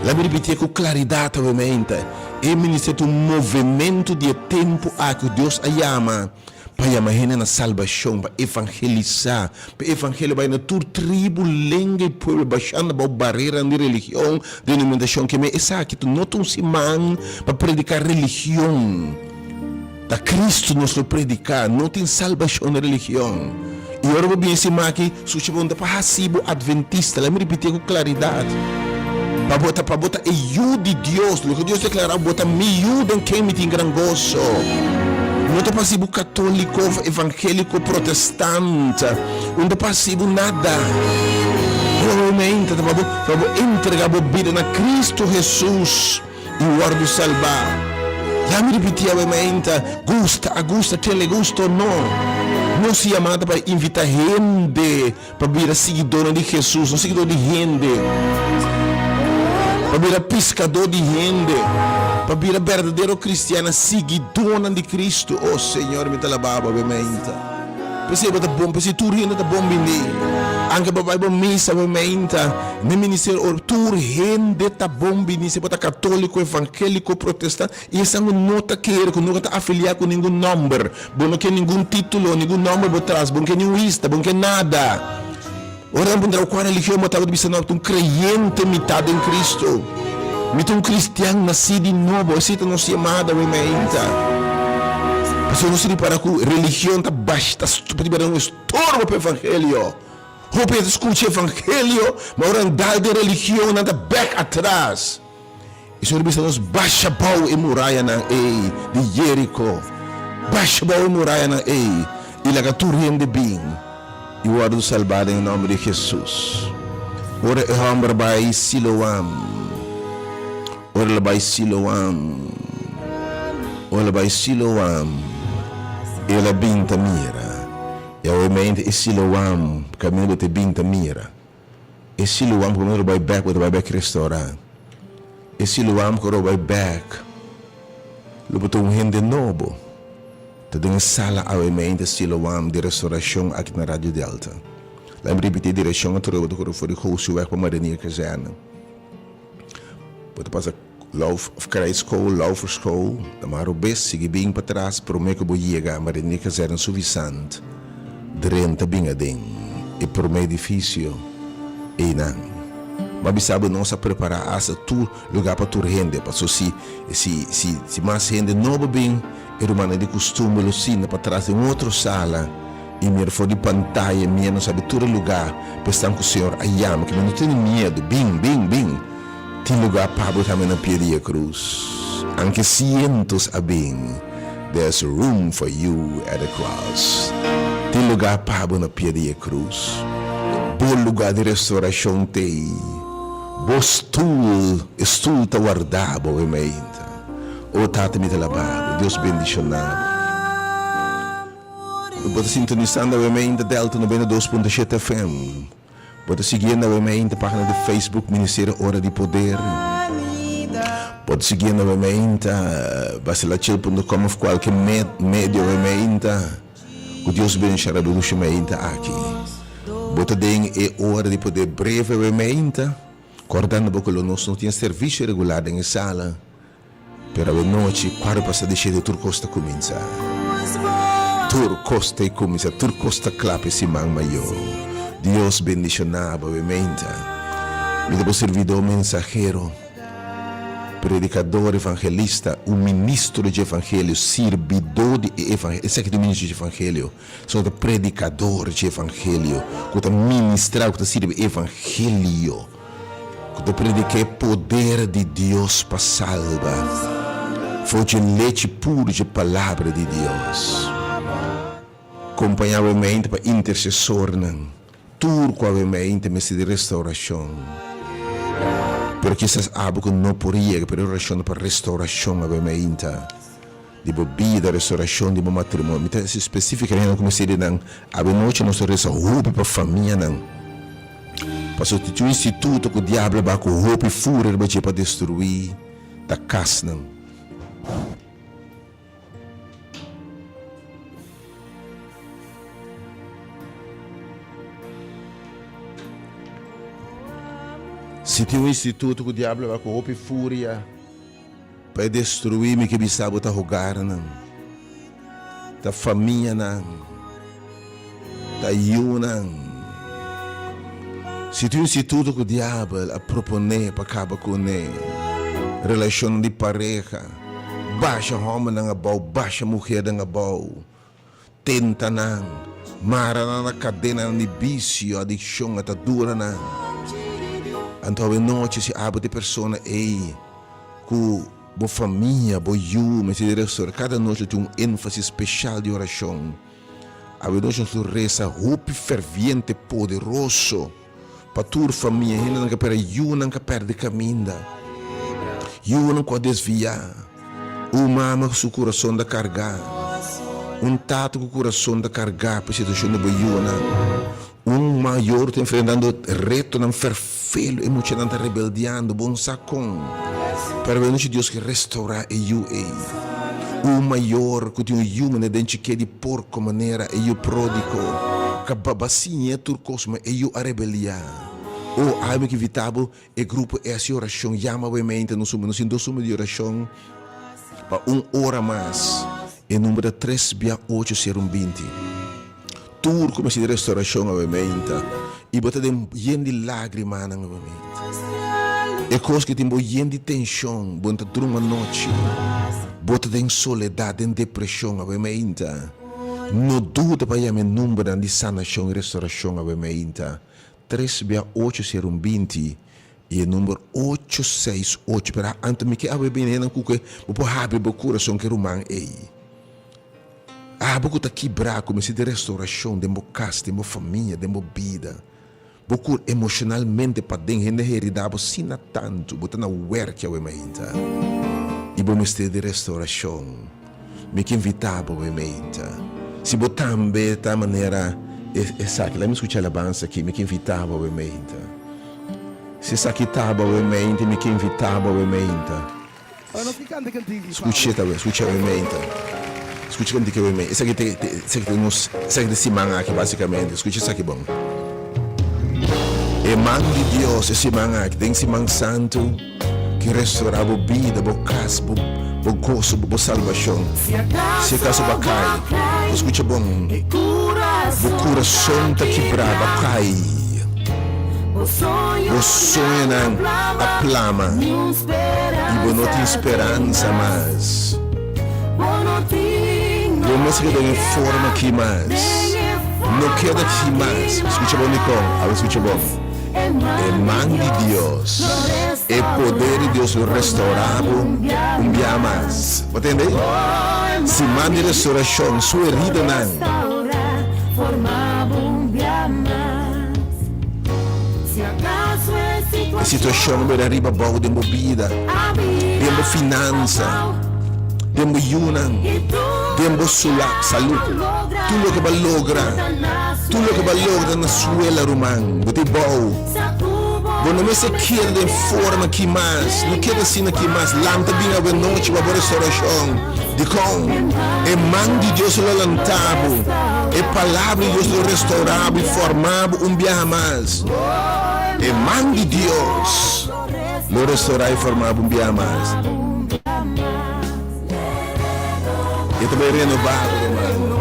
La me repetir com claridade, obviamente. É ministério um movimento de tempo a que Deus a chama para chamar gente na salvação, para evangelizar, para evangelizar na tua tribo, língua e povo, baixando a barreira de religião, denominação que me essa que tu não tão se man para predicar religião. Da Cristo nós lo predicar, não tem salvação na religião. E agora bem se maqui, suchibonda para rasibo adventista, la me repetir com claridade. Para botar eu de Deus, o que Deus declarou, botar me em quem me tem gran gozo. Não é passivo católico, evangélico, protestante, não é passivo nada. Realmente, para entregar a vida na Cristo Jesus e o ordem salvar. Já me repetia, obviamente, gusta, te le gusta ou não. Não se chamada para invitar gente para vir a seguidora de Jesus, não seguidor de gente. Para vir pescador de gente, para vir verdadeiro cristiano, seguidora de Cristo. Oh Senhor, me talababa, obviamente. Perceba da bom, perceba tu renda da bom bini. Anche para vai bom missa, obviamente. No ministério, tu renda da bom bini. Se bota católico, evangélico, protestante. E essa não nota que não está afiliado com nenhum número. Bom, não quer nenhum título, nenhum número por trás. Bom, que nenhum lista, bom, que nada. Ora não pondrá qual religião matava de bisão, um crente mitado em Cristo, um cristiano nascido de novo, assim não se chamada, obviamente. Isso não se para que religião tá basta, para um estorbo para o evangelho. Hope é escute o evangelho, mas ora andar de religião nada back atrás. Isso é nos baixa pau e muralha na ei de Jerico. Baixa pau e muralha na ei e la gaturien de bem. E o do salvado em nome de Jesus. Ora é hambre by Siloam. Ora by Siloam. Ora by Siloam. Ela binta mira. E ao mente é Siloam. Caminho de binta mira. É Siloam como ora by back restaurar. É Siloam como ora by back. Lo botou gente novo. Então em sala ao mente Siloam de restauração aqui na Rádio Delta. Lembra repetir direção a tudo que foi de hoje o para Marinha Casana. Pode passar Lauf School, Laufer School, da Maro Bess, sigue bem para trás, para o meio que vou chegar a Marinha Casana suficiente. Drenta bem adem, e para o meu edifício, e não. Mas sabe não se preparar a tu lugar para tu rende, para se mais rende não bem, e romana de costume lucina para trás em outra sala. E me for de pantalla, minha não sabe todo lugar, pensando que o Senhor ayama, que não tem medo, bim. Tem lugar para botar na pia da cruz. Anche cientos a bem, there's room for you at the cross. Tem lugar para botar na pia da cruz. Bom lugar de restauração tem. Bom stool tá guardado, obviamente. O tata me lavado, Deus bendicionado. Pode sintonizar novamente Delta 92.7 FM. Pode seguir novamente a página de Facebook Ministério Hora de Poder. Pode seguir novamente a basilachil.com ou qualquer médio novamente. Que Deus bendicionará do novamente aqui. Pode ter Hora de Poder breve novamente. Acordando porque nós não temos serviço regular em sala. Pero a noite, quando passa de cheio de turcosta começar. Turcosta e começa, turcosta clape se man maior. Deus bendicionava, obviamente. Me deu servidor mensageiro, predicador evangelista, ministro de evangelho, servidor de evangelho. Esse aqui é o ministro de evangelho. Sou o predicador de evangelho. Que está ministrar, que está servindo evangelho. Que está predicar poder de Deus para salvar. Foi de leite puro de palavra de Deus. Acompanhava mente para intercessor, turco a mente messe de restauração. Porque essas algo que não podia, para oração para restauração a mente. De bebida, restauração de matrimônio. Então, especificamente, como se diz, a noite nós reza roupa para a família, para substituir o instituto que o diabo vai com roupa e fúria para destruir da casa. Se tem um instituto que o diabo vai com roupa e fúria para destruir-me, que me sabe tá rogar, da família, da iuna. Se tem um instituto que o diabo a proponer para acabar com ele, relação de pareja, baixa homem na bau, baixa mulher na bau, tenta mara na cadena de vício, adicção, atadura Então, a noite se abre de pessoa com boa família, boa mas diretor. Cada noite tem um ênfase especial de oração. A noite nós reza roupa ferviente, poderoso, para tua família. Ainda não quer não perde caminho, não pode desviar. Mama com o coração da carga, tato com o coração da carga, para a situação de boa maior está enfrentando reto não ferfelho e muito está rebeldeando bom sacão para ver Deus que restaurar maior que tem human dente que de porco maneira e o pródigo que babacinha turcosma e a rebeliar algo que vitável e grupo essa oração chama obviamente no sumo de oração para hora mais e número 3/8 ser 20 Tur como se de restauração obviamente e bota de de lágrima obviamente e coisa que tem de tensão bonta durante uma noite Bota em soledade, em depressão, obviamente. Não dúvida para o número de sanação e restauração, obviamente. 368 e o número 868. Para antes me que abre bem na cuca, vou abrir o coração que romano aí. Vou tá quebrar como se de restauração, de meu casa, de minha família, de minha vida. Vou emocionalmente para dentro de heredar, vou sina tanto, vou tá na work obviamente. E vou me ter de restauração. Me que invitar obviamente. Se vou também da maneira exato, let me escutar a alabança aqui, me que invitar obviamente. Se essa aqui tá obviamente, me que invitar obviamente. Escuta obviamente. Escute como que eu esse aqui tem semana aqui basicamente. Escute isso aqui bom. E mão de Deus esse semana aqui tem semana santo que restaurava a vida, a casa, o gozo, a salvação. Se acaso bacai, escute bom. O coração tá quebrado, cai. O sonho na plama e não tem esperança mais. Vamos que de forma que mais. Não queda que mais. Escucha bom, Nicole. Escucha bom. É mão de Deus. É poder de Deus restaurar um dia mais. Entende? Se mão de restauração, sua herida não. A situação me arriba boa de vida, de finança, de yunan. Tempo saúde, tudo que vai lograr na sua romana, você bom. Você não se quer de forma que mais, não quer assim que mais, lanta bem a noite para a restauração. De como é mão de Deus lo lantavo, é palavra de Deus lo restaurava e formava dia mais. É mão de Deus lo restaurava e formava dia mais. Eu também renovado, irmão.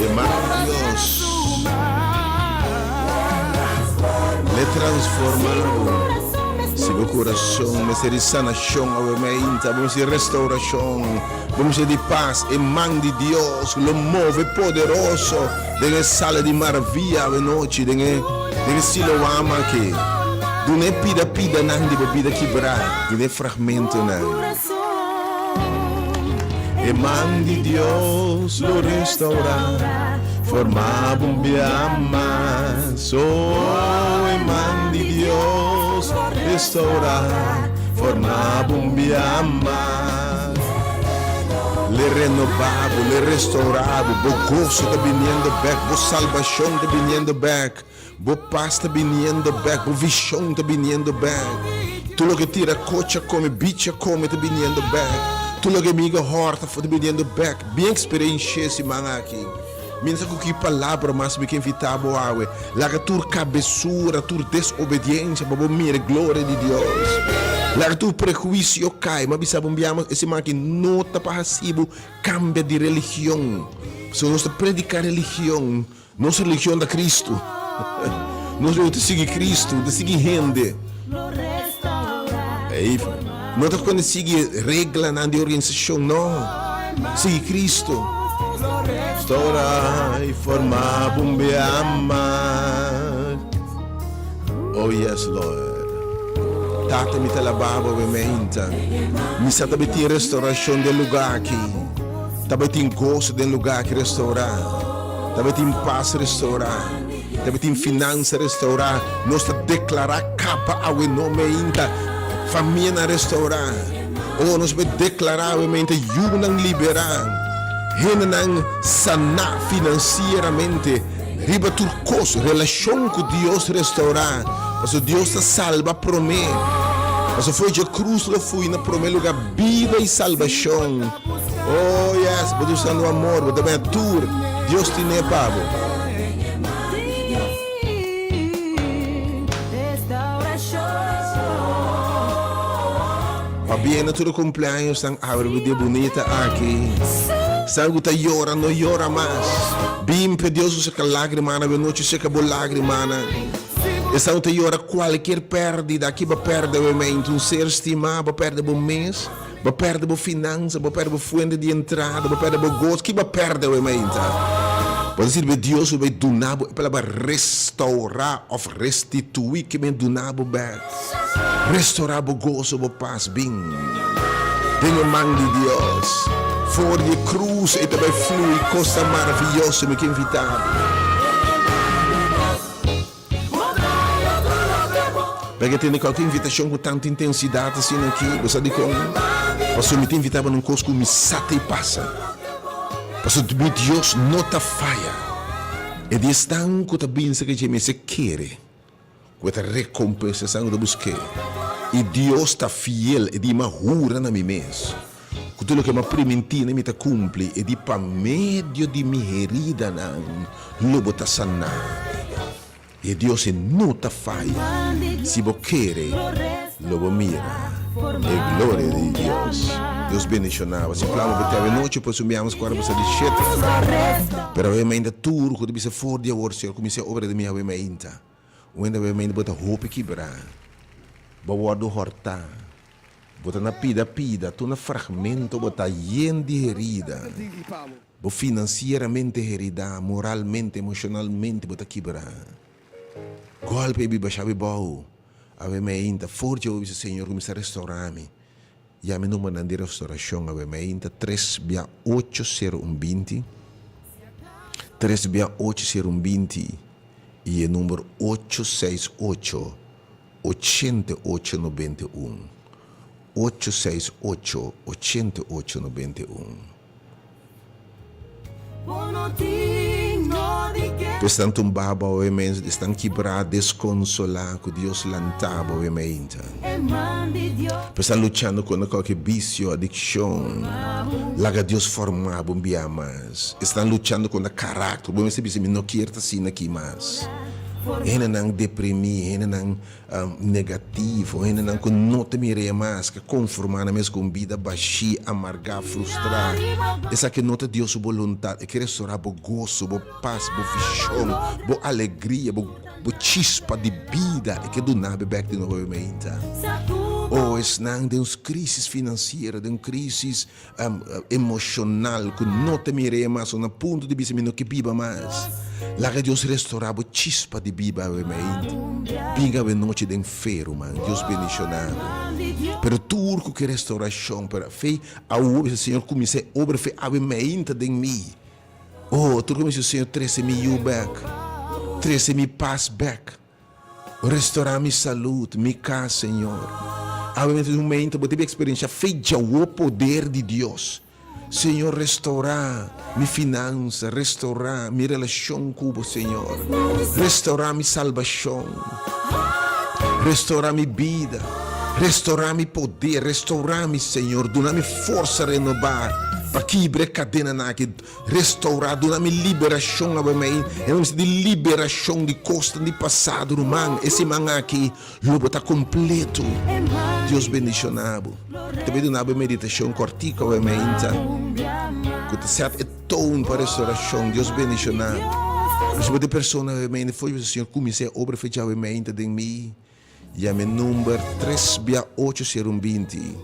Irmão Deus, le transformado. Se o coração me ser sanação, obviamente, vamos ser restauração, vamos ser de paz. Irmão de Deus, lo move poderoso, de sala de maravilha, de noite, de Siloama que não é pida não de bebida quebrar, de fragmento não. E mão de Deus lo restaurar, formava dia mais. Oh, e mão de Deus restaurar, formava dia mais. Le renovava, le restaurava, o gozo está vindo back, a salvação está vindo back. Bo paz está vindo back, bo visão está vindo back. Tudo que tira cocha come, bicha come está vindo back. Tudo que amiga horta está vindo back. Bem experiência esse manga aqui. Minha que palavra mas me que invitava awe. Laga tur cabeçura, tur desobediência, bo mira glória de Deus. Laga tur prejuízo cai, mas bisa bombiamos esse manga que nota para recibo cambia de religião. Se nós predicar religião, nossa religião da Cristo. Nós não seguir Cristo, não seguir rende. Não está quando seguir regra na organização, não. Seguir Cristo. Restaurar e formar um oh yes, Lord. Tata me talabava obviamente. Me sata beti restauração do lugar aqui. Também tem gosto do lugar que restaurar. Também tem paz restaurar. Também tem finança restaurar. Nós declarar capa ao nome ainda. Família restaurar. Ou nós vamos declarar obviamente não liberar. Renan sanar financeiramente. Riba turcoso. Relação com Deus restaurar. Mas Deus te salva promete. Mas foi de cruz que fui na primeiro lugar vida e salvação. Oh yes, vou usando o amor, vou também tur. Deus te ne pago. viene todo cumpleaños, están abre de bonita aquí. Están que llora, no llora más. Bim pedioso seca lágrima, na noite seca bo lágrima. Estão que llora qualquer pérdida, aqui vai perder o momento, um ser estimado, vai perder o mês, vai perder a finança, vai perder a fonte de entrada, vai perder o gosto, que vai perder o momento. Pode dizer que Deus vai donar, para restaurar ou restituir que vem donar o bem. Restaurar o gozo, o paz, bem. Tem o mão de Deus. Voor je cruz e também flui, coisa maravilhosa, me que invitado. Porque tem qualquer invitação com tanta intensidade assim aqui, você diz como? Você me invitava num curso que me sate e passa. Porque Deus não te falha. E de estar que te pensa que me se quer, que te recompensa que te busque. E Deus está fiel e de uma jura na mim mesmo. Que tudo que me prometi me te cumpre e de para meio de minha herida não lobo te sanar. E Deus não te falha. Se você quer, logo mira. E glória de Deus. Deus bendicionava. Se plano que teve noite, pois sumiamos para você de chete. Pero eu ainda tudo que você for de agora, Senhor, comecei a obra de minha ainda. Eu ainda bota roupa quebrar. Bawado horta. Bota na pida, tu na fragmento, bota yen de herida. Bo financeiramente herida, moralmente, emocionalmente, bota quebrar. Golpe biba chave bom. Ave me ainda forte o Senhor começa a restaurar-me. E a minha número de restauração ave me ainda 3/80120 3/80120 e o número 868 8891 868 8891. Estão tumbados, obviamente, estão quebrados, desconsolados, que Deus lantava, obviamente. Estão lutando contra qualquer vício, adicção. Lá que Deus formava um dia mais. Estão lutando contra caráter, obviamente, não quer assim aqui mais. Ainda não deprimido, ainda não negativo, ainda não que não te mire mais, que conformar na mesma com vida, baixar, amargar, frustrar. Essa que nota Deus sua vontade, que restaurar o gozo, a paz, a visão, a alegria, a chispa de vida, e que do nada back de novamente. Ou não de uma crise financeira, de uma crise emocional, que não te mire mais, no ponto de vista que viva mais. Lá que Deus restaurava a chispa de vida, pinga a noite de enfermo, Deus bendicionado. Pero tudo que restauração, para fei a obra, Senhor, comecei a obra, fei a mente de mim. Oh, tudo comecei, Senhor, 13.000 back, 13.000 paz back. Restaurar minha saúde, minha casa, Senhor. A mente de momento, eu tive experiência, fei já o poder de Deus. Senhor, restaurar minha finança, restaurar minha relação com o Senhor, restaurar minha salvação, restaurar minha vida, restaurar meu poder, restaurar meu Senhor, donar-me força renovar, para quebrar cadena naquele, restaurar, donar-me liberação, de liberação de costa de passado, humano, esse man aqui, lobo está completo. Deus bendicionado. Também do nabo meditação cortica, obviamente. Que te serve é tão para restauração. Deus bendicionado. Mas uma pessoa, obviamente, foi o Senhor comecei a obra feita, obviamente, de mim. E a meu número 3/80120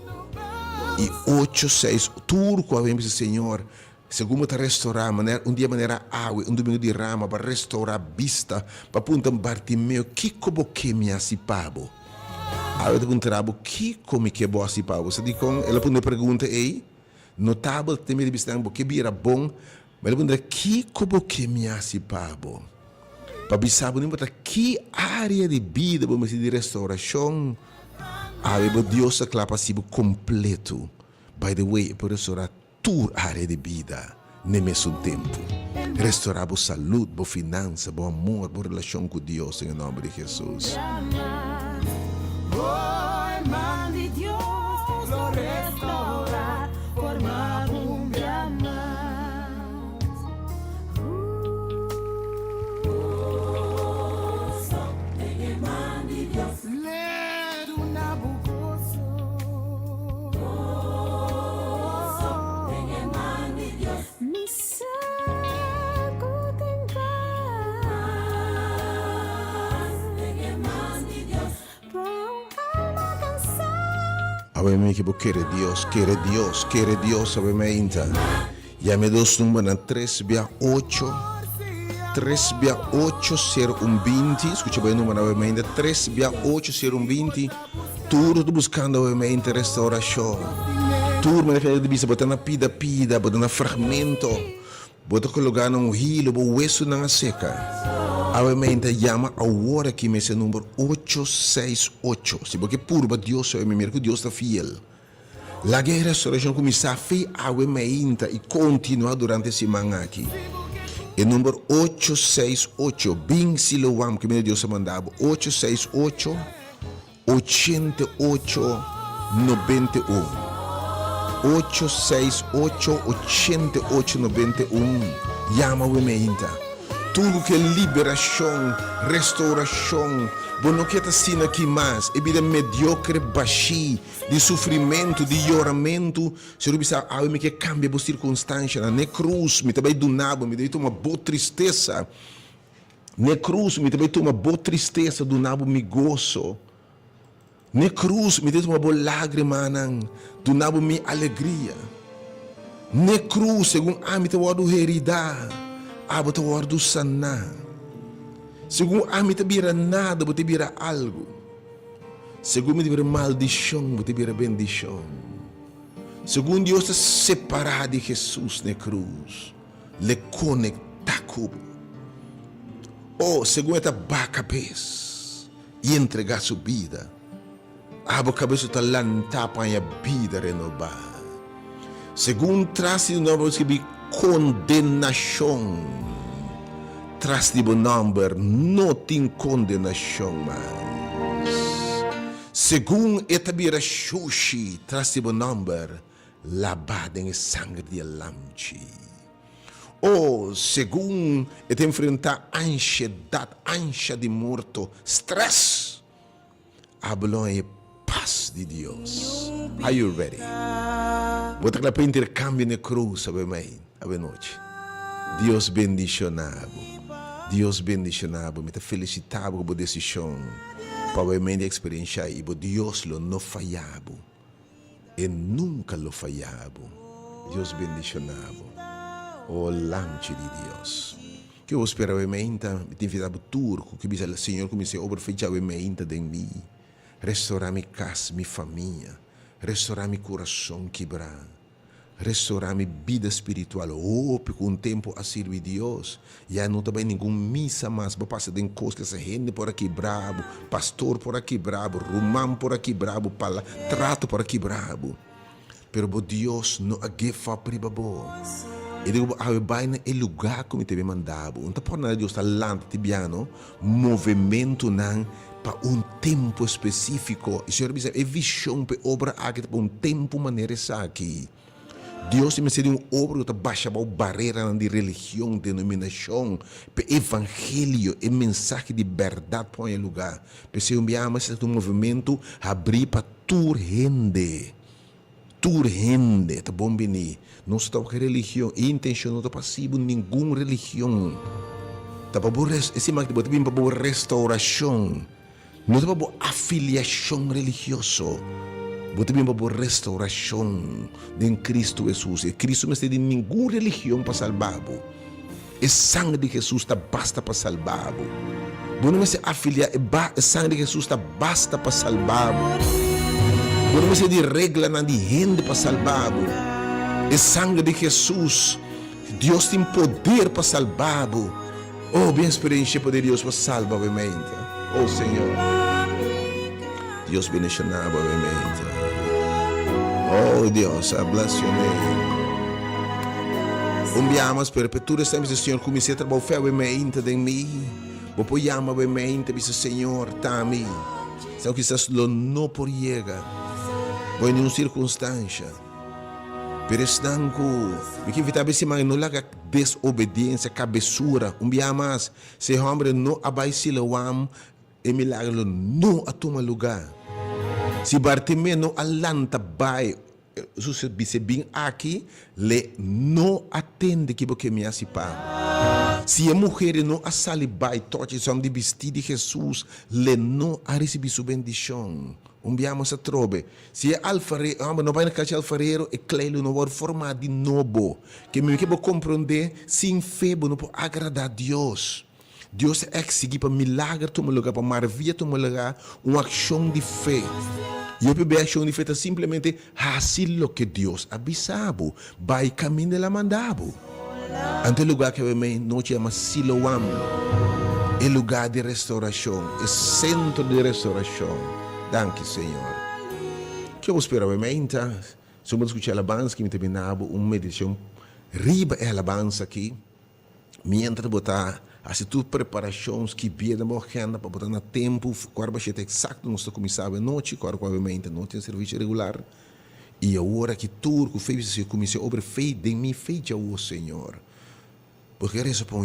e 86 turco, obviamente, Senhor. Segundo te restaurar, dia maneira água, domingo de rama, para restaurar a vista, para apontar Bartimeu, que como que me assipavo. Aí eu perguntava, que como que é bom assim para você? Ela pergunta, ei, notável também de vista que era bom, mas ela pergunta, que como que me assim para para bisabo não botar que área de vida vamos de restauração, aí Deus é claro passivo completo. By the way, por restaurar tua área de vida no mesmo tempo, restaurar a saúde, a finança, o amor, a relação com Deus em nome de Jesus. Obviamente que querer Dios, obviamente. Llame dos números 368 0120. Escucha bem o número, obviamente. 368 0120. Tudo buscando, obviamente, restauração. Tudo, mas de bisa, botar na pida, botar na fragmento. Botar colocar num hilo, o hueso na seca. Obviamente, chama a hora que me esse número 868. Se porque puro, Deus é meu, que Deus está fiel. La guerra restauração começa a fe obviamente e continua durante a semana aqui. O número 868, bem Siloam, que meu Deus mandava. 868 88 91. 868 88 91. Chama obviamente. Tudo que é liberação, restauração, bom, não quer assim aqui mais, é vida mediocre, baixi, de sofrimento, de choramento, se eu pensar, me que cambia a circunstância, na cruz, me também do nabo, me deu uma boa tristeza, na cruz, me também uma boa tristeza, do nabo me gozo, na cruz, me deu uma boa lágrima, do nabo me alegria, na cruz, segundo me te vou heredar. Bota o do sana. Segundo me te vira nada, bota vira algo. Segundo me te vira maldição, bota vira bendição. Segundo Deus está separado de Jesus na cruz, le conecta cubo. Segundo está ba cabeça e entregar sua vida. A cabeça está lançada para a vida renovada. Segundo trace de novo que condenação. Traz de bom number, não tem condenação mais. Segundo etabira xuxi, traz de bom number, lavado em sangue de lamchi. Segundo et enfrentar ansiedade, ânsia de morto, stress, hablo em paz de Deus. Are you ready? Bota lá para intercâmbio na cruz, sabe bem, a noite. Deus bendicionado. Deus bendicionado, me felicitado por decisão, para a experiência e Deus não falhava, e nunca lo falhava. Deus bendicionado, lanche de Deus. Que eu espero obviamente, me tem feito turco, que o Senhor comece a oferecer obviamente de mim, restaurar minha casa, minha família, restaurar meu coração quebrado. Restaurar minha vida espiritual. Porque um tempo a servir Deus. Já não tem nenhuma missa mais. Para passar de coisas, gente por aqui bravo, pastor por aqui bravo, romano por aqui bravo, trato por aqui bravo. Pero Deus não agefa para bom. E digo, vai no lugar como te mandava. Não por nada Deus está lá, tibiano, movimento não para tempo específico. E Senhor, é visão para obra aqui para tempo maneira aqui. Deus me deu obra que baixa a barreira de religião, denominação, para evangelho e mensagem de verdade para o lugar. Para se enviar esse movimento abrir para toda gente. Toda gente, tá bom bem? Não está com religião, intenção não está passivo nenhuma religião. Tá para esse mais que bem para restauração. Não está para afiliação religiosa. Você tem uma restauração de Cristo Jesus. E Cristo não tem de nenhuma religião para salvar-lo. O sangue de Jesus está basta para salvar-lo. Você não se afiliar, o sangue de Jesus está basta para salvar-lo. Você não se de regra de gente para salvar-lo. O sangue de Jesus, Deus tem poder para salvar-lo. Bem experiência de Deus para salvar obviamente. Senhor. Deus bendicione obviamente. Deus, I bless your name. Umbiamas per tudo sempre o Senhor comece a trabalhar obviamente em mim. Vou chamar obviamente o Senhor também. Se eu quizás não por chegar, vou em uma circunstância. Pero estanco, me que invitar a mais não laga desobediência, cabeçura. Umbiamas, se o homem não abaixo o am, e milagre não a toma lugar. Se Bartimeu não alanta vai, se bem aqui, le não atende que porque me asipa. Se a mulher não a sali vai, toque som de vestir de Jesus, le não a receber sua bendição. Umbiamo a trove. Se é alfarero, não vai na casa alfarero e cleilo não vai formar de novo. Que me que vou compreender, sem fé, não pode agradar a Deus. Deus é que seguir para milagre, tu me lugar, para maravilha, tu me lugar, uma ação de fé. E eu peguei a ação de fé é simplesmente fazer o que Deus avisava. Vai caminho da mandava. Ante lugar que eu me não chama Siloam. É lugar de restauração, é centro de restauração. Danke, Senhor. Que eu espero realmente, se eu escutar a alabança que me terminava, uma meditação riba a alabança aqui, mientras botar assim tudo preparações que via da morrendo para botar no tempo, quando vai exato nós começava a noite, quando obviamente não tem serviço regular, e a hora que tudo que fez se começou a obra feita de mim feita o Senhor, porque era isso para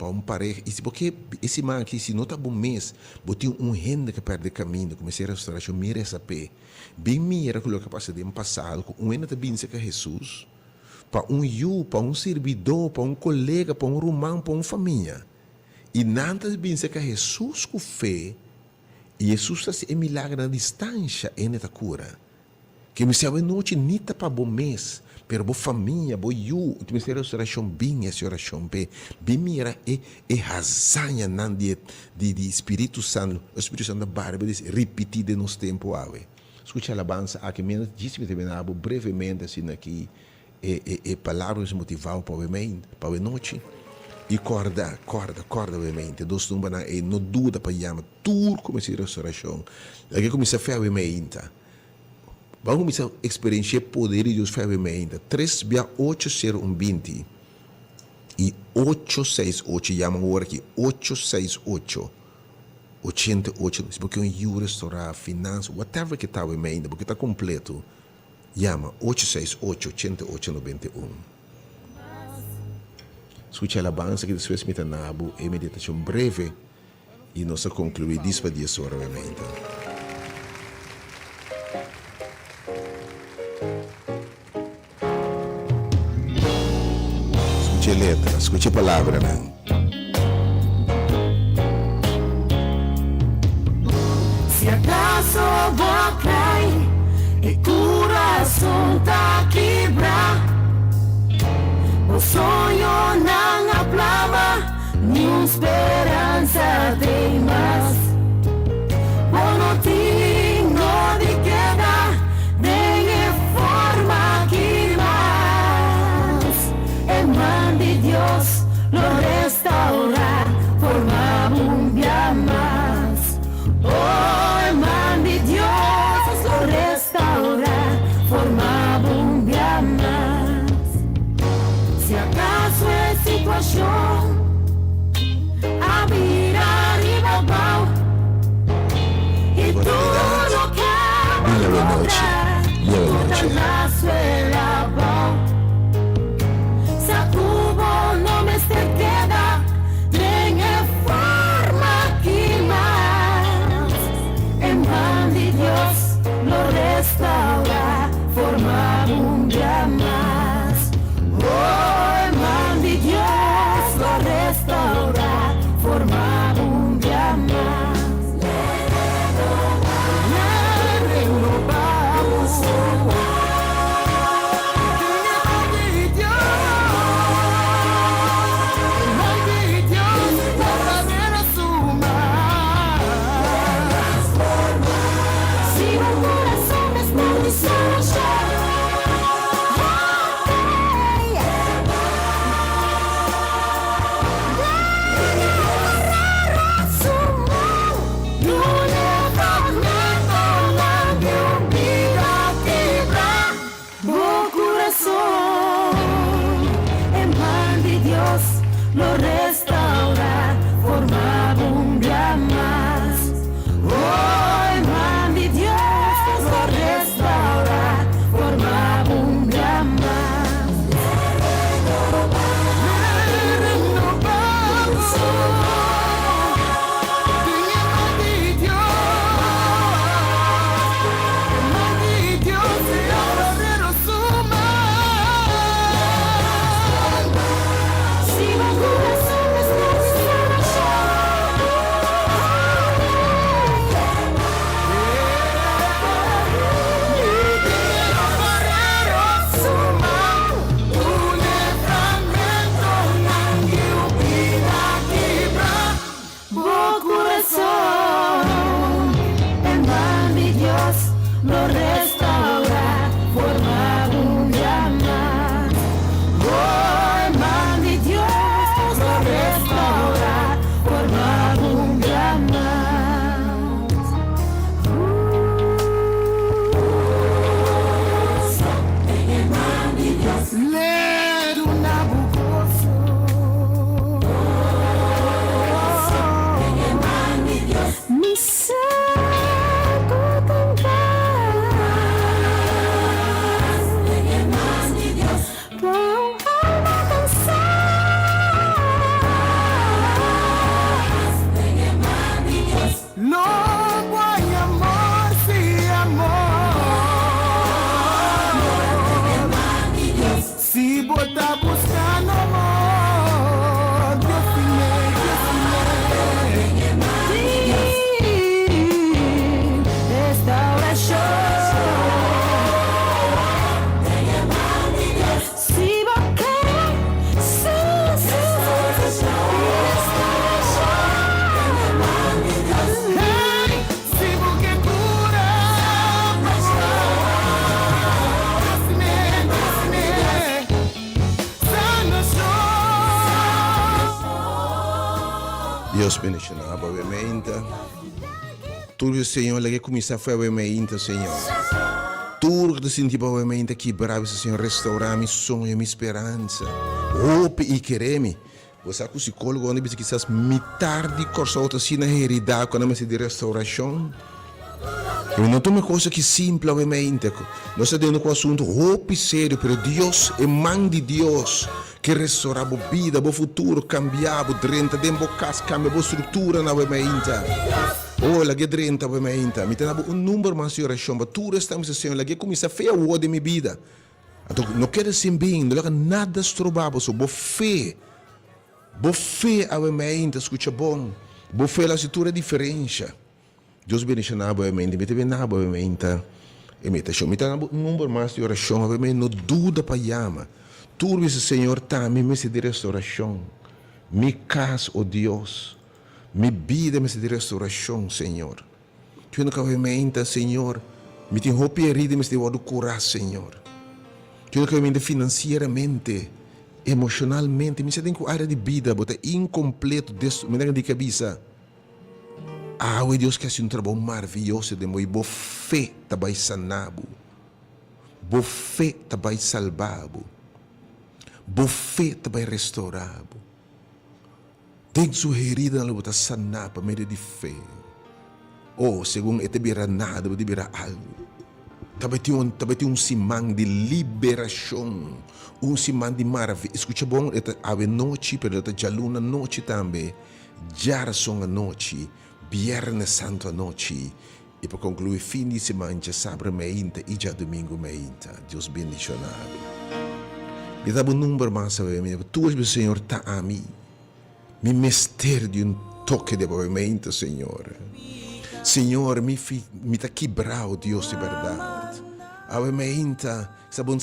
um pareja, e porque esse man aqui, se não está bom mês, botei gente que perde caminho, comecei a restauração, mira essa pé. Bem mira que o que passou de um passado, com gente que vinha com Jesus, para para um servidor, para um colega, para um romano, para uma família. E nada vinha com Jesus com fé, e Jesus está se milagre na distância, e neta cura. Que me sabe noite, nita para bom mês, pero boa família, boa tu me será oração bem essa oração bem mira e razanha nan de Espírito Santo, o Espírito Santo da barba repetir de nos tempo ave. Escuta a alabança aqui menos disse me terminava brevemente assim aqui e palavras motivavam para a noite e corda obviamente dos números e não dúvida para chamar tudo como se restauração. Aqui começa a fazer vamos começar a experienciar o poder de Deus fervamente. 3-8-0-1-20 e 868, chamam agora aqui, 868, 88, porque eu restaurar finanças, whatever que está ainda, porque está completo, chama 868-8891. Escute a alabança que depois me tanabo e meditação breve e nós concluir isso dia obviamente. Escute letra, escute a palavra, né? Se acaso vou cair e coração tá quebrar, o sonho não aplava, nenhuma esperança tem mais. Não tenho de queda, nem forma que mais. El man de Dios lo restaurar, forma un día más. Oh, el man de Dios lo restaurar, forma un día más. Si acaso es situación a mirar y babao, y tú no quieres lograr, toda la suela bao. Sacubo no me se queda, nem forma que más. En pan de Dios lo restaura, forma un día más. Oh, en pan de Dios lo restaura, forma un día más. lo restaura, forma un diamante. Oh, man de Dios, lo restaura, forma un diamante. Ler un abugoso. Mi santo cantar. Con alma cansada. Loco hay amor, sí amor. Si vos estás buscando amor, Dios tiene, restauración. Si vos querés, sí, restauración. Hey, si vos que cura, Deus bendiga obviamente. Tudo, Senhor, que começar foi obviamente, Senhor. Tudo que senti obviamente que bravo, Senhor, restaurar meu sonho, minha esperança. Hope e querer-me. Você é o psicólogo onde você quizás mitar de corso outra sina heredar quando me se de restauração. Eu não tô uma coisa que simples, obviamente. Nós estamos dentro com o assunto hope sério, pero Deus é mão de Deus. Que restaurar a vida, o futuro, cambiar, o drenta, dentro da casa, cambiar a estrutura, novamente. Olha, que drenta, novamente. Me tem número mais de oração, mas tudo estamos assim, que começa a feia o de minha vida. Então, não quero ser bem, não quero nada estroubar, só boa fé, novamente, escuta bom, boa fé, a estrutura é diferente. Deus bendiga, novamente, me tem nada, novamente. E me tem número mais de oração, novamente, não dúvida para chamar. Tudo isso, Senhor, tá, me de restauração. Me casa, oh Deus. Me vida, me de restauração, Senhor. Tu não cabe Senhor. Me tem roupa e rida, me de curar, Senhor. Tu não cabe financeiramente, emocionalmente, me tem área de vida, bota incompleto, me dá de cabeça. Ah, oh Deus, que é um trabalho maravilhoso de moi, boa fé, tabai sanabo. Boa fé, tabai salvabo. Bofé vai restaurar. Tem sugerida na luta sana para meio de fé. Oh, segundo ete bira nada, de bira algo. Tabati simang de liberação, simang de maravilha. Escuta bom, ete ave noite, pero ete jaluna noite também. Jara song a noite, Viernes Santo a noite. E para concluir fim de semana, já sábado meinta e já domingo meinta. Deus bendicionado. Me dá um número mais, tu, Senhor, está a mim. Me mestre de toque de movimento, Senhor. Senhor, me está quebrado, Deus de verdade. Obviamente, sabon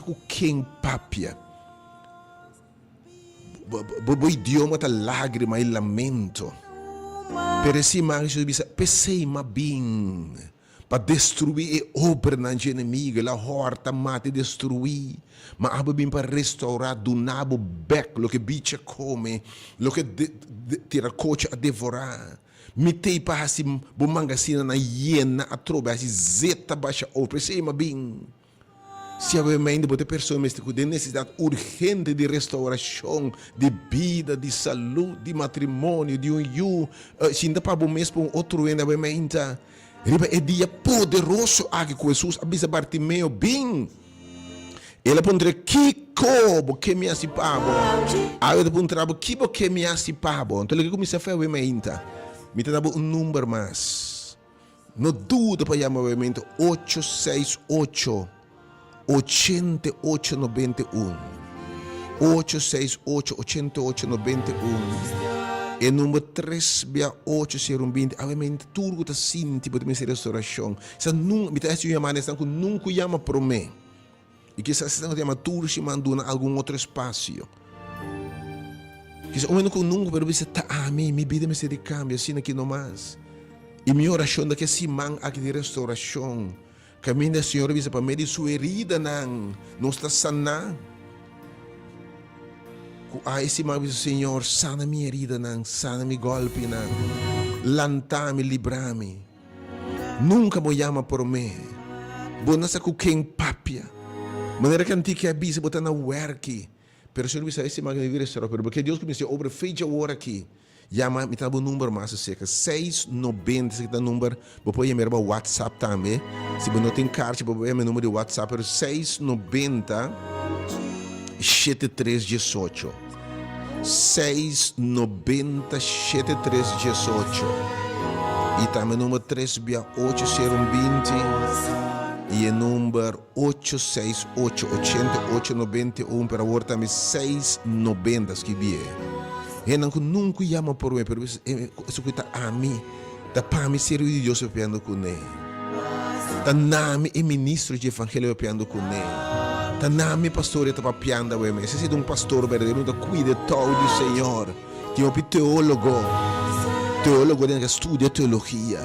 com quem papia. O idioma da lágrima e lamento. Per esse mais, pensei mais bem. Para destruir a obra na inimiga, a horta mata e destruir. Mas há bem para restaurar do nabo bec, o que bicha come, o que tira coche a devorar. Mitei para assim, bomangasina na hiena, a troba, assim, zeta baixa obra. Sei, mas bem. Se obviamente você pessoa tem necessidade urgente de restauração, de vida, de saúde, de matrimônio, de se ainda para o mesmo outro ainda obviamente. É dia poderoso aqui com Jesus, avisa Bartimeu bem. Ele pondrá Kiko, que me assipabo. Aí ele pondrá Kiko, que me assipabo. Então ele começa a fazer obviamente. Me dá número mais. Não dúvida para chamar obviamente 868 8891. 868 8891. E número 3, 820, obviamente, tudo que está assim, tipo de restauração. Se não, me está chamando, que nunca chama para mim. E que se você chama tudo, se mandou em algum outro espaço. Que se o menos que nunca, pero você está a mim, minha vida me se cambia, assim aqui não mais. E minha oração é que se man aqui de restauração, Caminha, Senhor, visa para meio de sua herida, não está sana. Esse mais, Senhor, sana minha herida, sana mi golpe, lanta-me, livra-me. Nunca me chama por mim. Bona sa quem papia. Maneira que antiga avisa botar na work. Pero Senhor, visa esse mais vir esse porque Deus começou a obra feita agora aqui. Chama, me trago o número mais seca, 690, esse aqui é o número, vou pôr o WhatsApp também, se você não tem carta, vou pôr o número de WhatsApp, é 690 7318, 690 7318, e também o número 368 e o número 868 8891, para agora também 690, que vier. Renan que nunca chama por mim, pero isso que está a mim, da para mim ser de Deus operando com ele, da nome e ministro de evangelho operando com ele, da nome pastor está papiando com ele. Se é um pastor verdadeiro, da cuida todo do Senhor, de um teólogo que estuda teologia,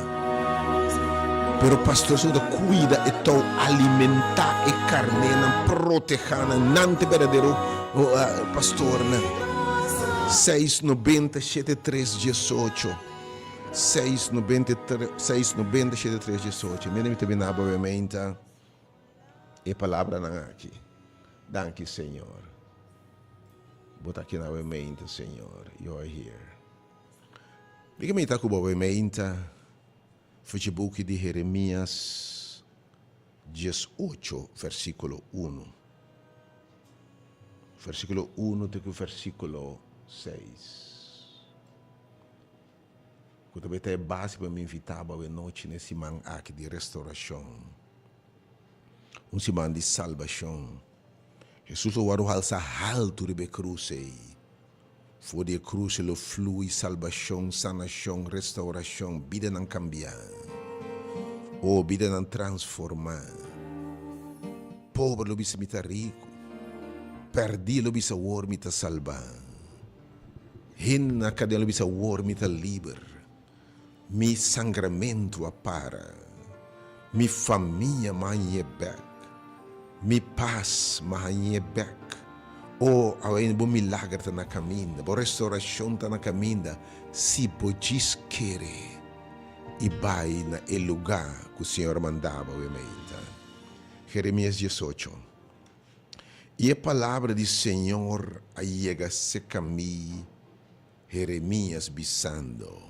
pero pastor só da cuida e todo alimentar e carne, não proteger, não te verdadeiro pastor, não. 690 7318 690 7318. Mira, me terminava obviamente a palavra aqui. Danke, Senhor. Bota aqui novamente, Senhor. You are here. Diga-me, está com obviamente Facebook de Jeremias 18, versículo 1. Versículo 1 até o versículo 6. Quando eu estava base para me invitar para a noite nesse man aqui de restauração, semana de salvação. Jesus o waru halsa alto de cruz. Foi de cruz ele flui salvação, sanação, restauração, vida não cambiar, ou vida não transformar. Pobre lo bisa mita rico, perdi lo bisa war mita salvar. Hinna cadela bisa war mita liber. Mi sangramento apara. Mi família manye back. Mi paz manye back. O awin bo milagre ta na caminda, bo restauração ta na caminda, se podis querer e vai na el lugar que o Senhor mandava, obviamente. Jeremias 18. E a palavra do Senhor chega-se a mim, Jeremias bisando.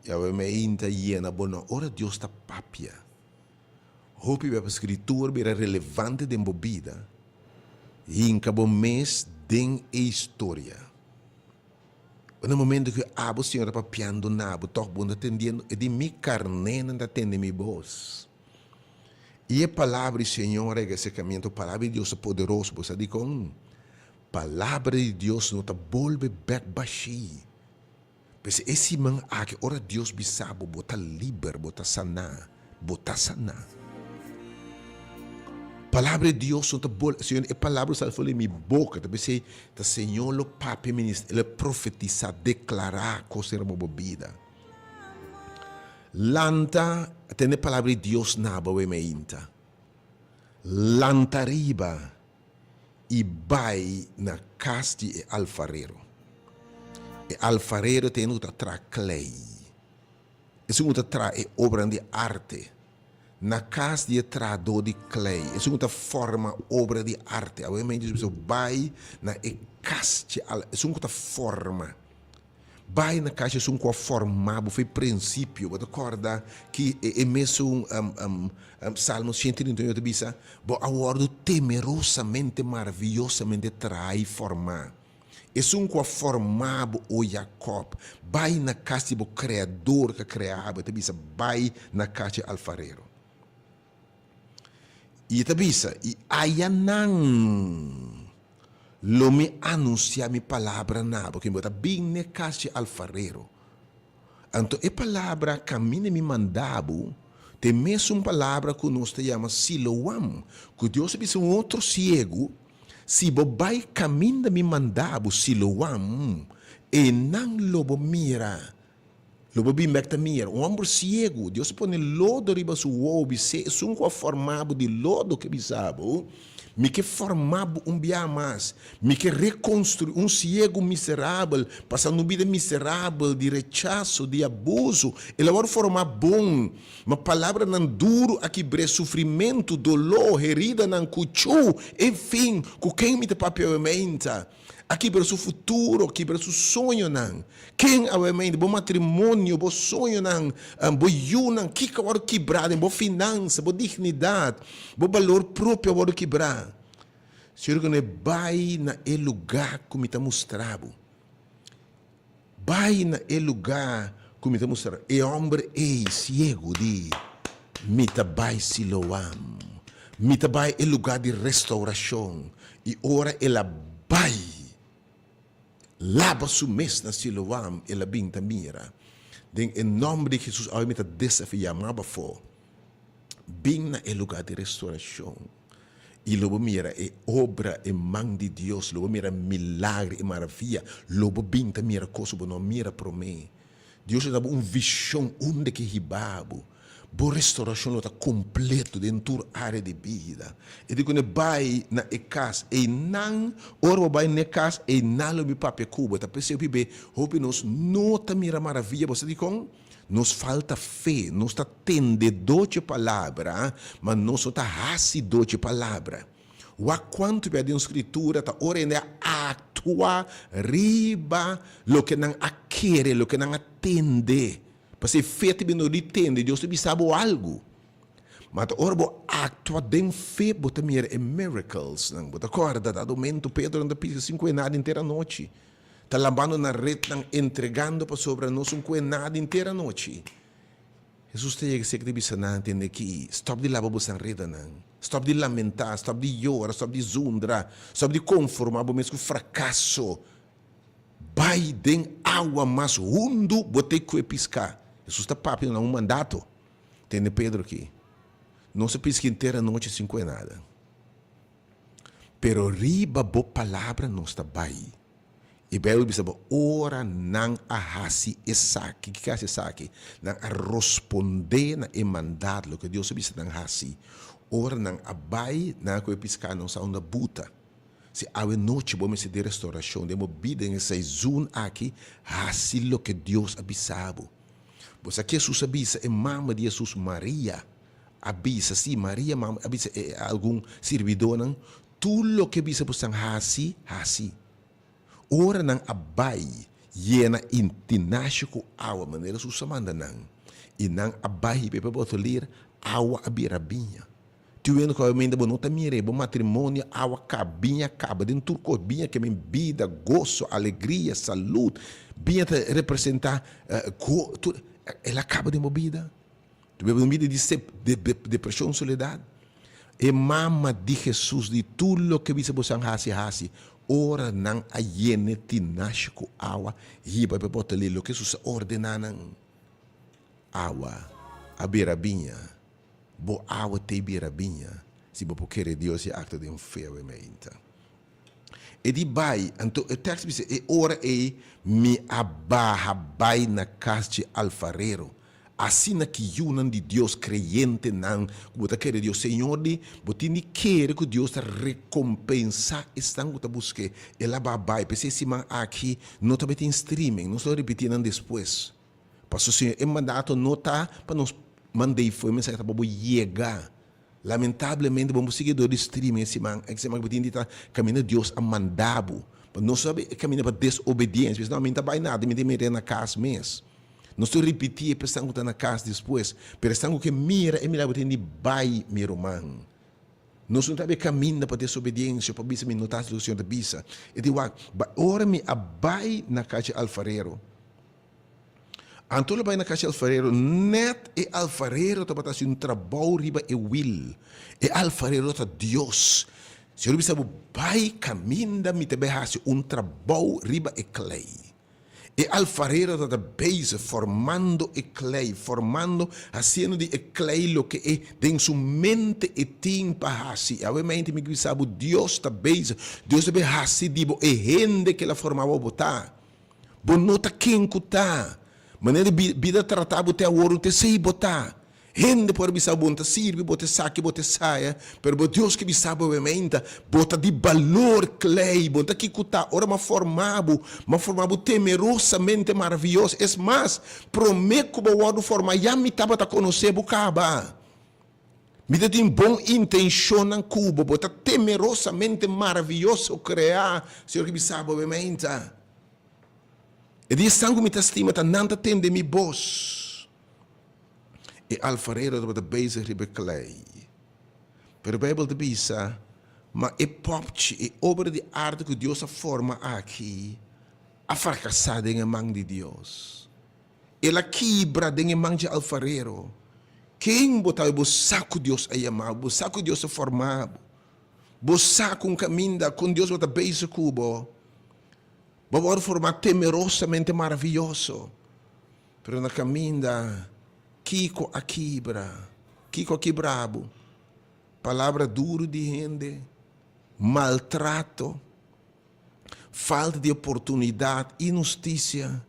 E obviamente na boa hora Deus está papia. Hope que a escritura era relevante de embobida. E em cada mês tem a história. No momento que o Senhor está papiando nabo, estou atendendo, e de minha carne não atende minha voz. E a palavra do Senhor é esse caminho, a palavra de Deus é poderosa. Você diz, palavra de Deus não está volve back baixi. Mas esse man que ora Deus bisabo, bota liber, bota sana. Palavra de Deus não está volve, Senhor, a palavra só foi em minha boca, também sei, o Senhor o papi ministro, ele profetiza, declarar coisa na minha vida. Lanta, tem a palavra de Deus na boa meinta. Lanta riba e vai na casa de alfarero. E alfarero tem outra tra clay. Esse outra tra é obra de arte. Na casa de trador de clay. Esse outra forma obra de arte. Obviamente você vai na casa de esse outra forma. Vai na caixa sum com a formado foi princípio, você acorda que é mesmo Salmo 138 bisa, bo a word temerosamente maravilhosamente trai formar. É um com a formado o Jacob, vai na casa do criador que criava, te bisa vai na caixa alfarero. E te bisa e ayanan lo me anuncia mi palavra na, porque me bem ne casa alfarero. Então, a palavra caminho me mandava, tem mesmo uma palavra que nós chamamos Siloam, que Deus é um outro cego, se vai caminho me mandava Siloam, e não lo mira, Lobo bem tamir, homem ciego, Deus põe lodo riba su ouve, se um formado de lodo que bisabo, me que formado bia mais, me que reconstruir ciego miserável, passando uma vida miserável de rechaço, de abuso, ele vai formar bom, uma palavra não duro aqui bre sofrimento, dolor, herida não cuchu, enfim, com quem me te papiamenta. Aqui para o seu futuro, aqui para o seu sonho não. Quem obviamente bom matrimônio, bom sonho não, bom yunan, que agora quebrar, bom finança, bom dignidade, bom valor próprio agora quebrar. Senhor, que não vai na lugar que me está mostrando. Vai na lugar que me está mostrando. E homem é cego de me tá vai Siloam. Me tá vai lugar de restauração. E ora ela vai lava su mes na Siloam ela binta mira. Den em nome de Jesus, ao me tá desafiar maba for. Bem na lugar de restauração. E lobo mira é obra e mão de Deus, lobo mira milagre e maravilha, lobo binta mira coisa não mira para mim. Deus dá visão onde que ribabo. Boa restauração está completo dentro da área de vida. E digo, vai na casa, e não, ora vai na casa, e não lo me pape cuba. Tá pensando, bebê, hope nos nota mira maravilha, você diz, nos falta fé, nos está tende doce palavra, mas nos está raci doce palavra. O quanto pede uma escritura, tá ora ainda atua riba, lo que não quer, lo que não atende. Porque fé te não entende, Deus te sabe algo. Mas ora bo atua den fé, bota mira e miracles, não bota corda, da momento Pedro anda pisa 5 nada inteira noite. Tá lambando na rede, entregando para sobre nós 5 nada inteira noite. Jesus te chega que te não entende que stop de lavar você na rede não. Stop de lamentar, stop de chorar, stop de zundra, stop de conformar mesmo com fracasso. Vai den água mais fundo, botei que piscar. Jesus está papo não um mandato. Entende Pedro aqui? Não se pisca inteira noite 5 nada. Pero riba bo palavra não está bem. E belo bisabo ora não ahasi esaki, que é esaki, não a responder na e mandar lo que Deus bisa não hasi. Ora não abai na que piscar não sa onda buta. Se a noite vamos se de restauração, de vida em essa zona aqui, hasi lo que Deus abisabo. Você aqui Jesus abisa é mama de Jesus Maria. Abisa, sim, Maria mama abisa é algum servidor não. Tudo lo que abisa por hasi, hasi. Ora não abai, yena intinasco água, maneira susa manda não. E não abai, pepe boto ler, água abirabinha. Tu vendo que eu ainda não tá mire, bom matrimônio, água cabinha, caba dentro do binha que me vida, gozo, alegria, saúde, binha representar ela acaba de movida. Tu vê vida de depressão, soledade. E mama de Jesus de tudo que você possa hasi. Ora não a yene tinasco água, riba para botar ali, lo que Jesus ordena água, a beirabinha, bo água te beirabinha, se bo querer Deus é acto de fé, e di bai, então o texto diz, e ora me abarra bai na casa de alfarero, assim na que yunan de Deus creyente não, bota querer Deus Senhor de, bota ni querer que Deus te recompensa, estão que busque, ela bai, porque se man aqui não tá em streaming, não estou repetindo depois, para o Senhor é mandato não tá para nos mandei foi mensagem para chegar. Lamentavelmente, vamos seguir do streaming esse man que está caminhando Deus a mandabo. Não sabe caminhar para desobediência, não está bem nada, me meter na casa mesmo. Não estou repetindo, pensando que está na casa depois, pensando que mira e me leva de bai, meu irmão. Não estou também caminhando para desobediência, para bisa me notar do Senhor da bisa. E digo, ora me abai na casa de alfarero. Antônio vai na casa de alfarero, net e alfarero está batendo um trabalho riba e will. E alfarero está Deus. Se eu bisa vai caminha me te behase um trabalho riba e clay. E alfarero está base formando e clay, formando, fazendo de clay lo que é dentro sua mente e timpa hasi. Obviamente me sabe Deus está base, Deus está hasi dibo e gente que ela formava botar. Bonota quem que tá. Maneira de vida tratar botar ouro, te sei botar. Gente por bisa bonta sirve, bota saque, bota saia, pero Deus que sabe obviamente, bota de valor clay, bota que cuta, ora ma formado temerosamente maravilhoso. Es mais, prometo que o forma já me tava a conhecer bucaba. Me tem bom intenção na Cuba, bota temerosamente maravilhoso criar, Senhor que sabe obviamente. E diz sangue me estima, tá nada tem de mi boss. E alfarero dat bezig is bij klei. Pero de Bijbel de bisa, maar e popje e obra de aarde que Deus a forma aqui, a fracassada em mão de Deus. Ela quebra em mão de alfarero. Quem botar o saco Deus a chamar, o saco Deus a formar, o saco caminho com Deus bota bezig cubo. Vamos formar temerosamente maravilhoso. Pero na caminho Kiko aqui brabo, palavra duro de gente, maltrato, falta de oportunidade, injustiça,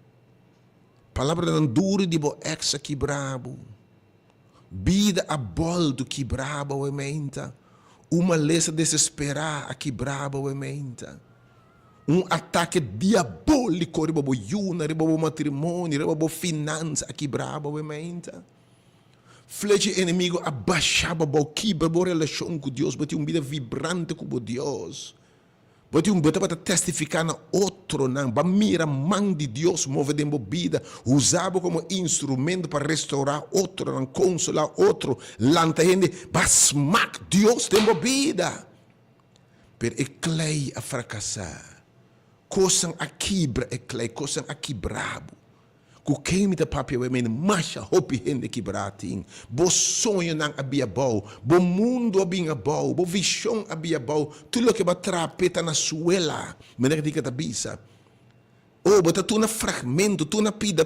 palavra duro de bo ex aqui brabo, vida a boldo que brabo ementa, uma lesa desesperada aqui brabo ementa, ataque diabólico riba bo yuna, riba bo matrimônio, riba bo finança aqui brabo ementa. Flecha inimigo abaixava bo quebra bo relação com Deus, bati vida vibrante com Deus. Bati bota para testificar na outro não, ba mira mão de Deus move dentro vida, usava como instrumento para restaurar outro, não consolar outro, lanta gente, ba smack Deus dentro vida. Per e clay a fracassar. Coisas a quebra é clay, coisas a quebrabo. Com quem me dá papel é men macha hopi hende quebrating. Bo sonho nang abia bau, bo mundo abinha bau, bo visão abia bau. Tudo que ba trapeta na suela, maneira que diga bisa. Oh, bota tu na fragmento, tu na pida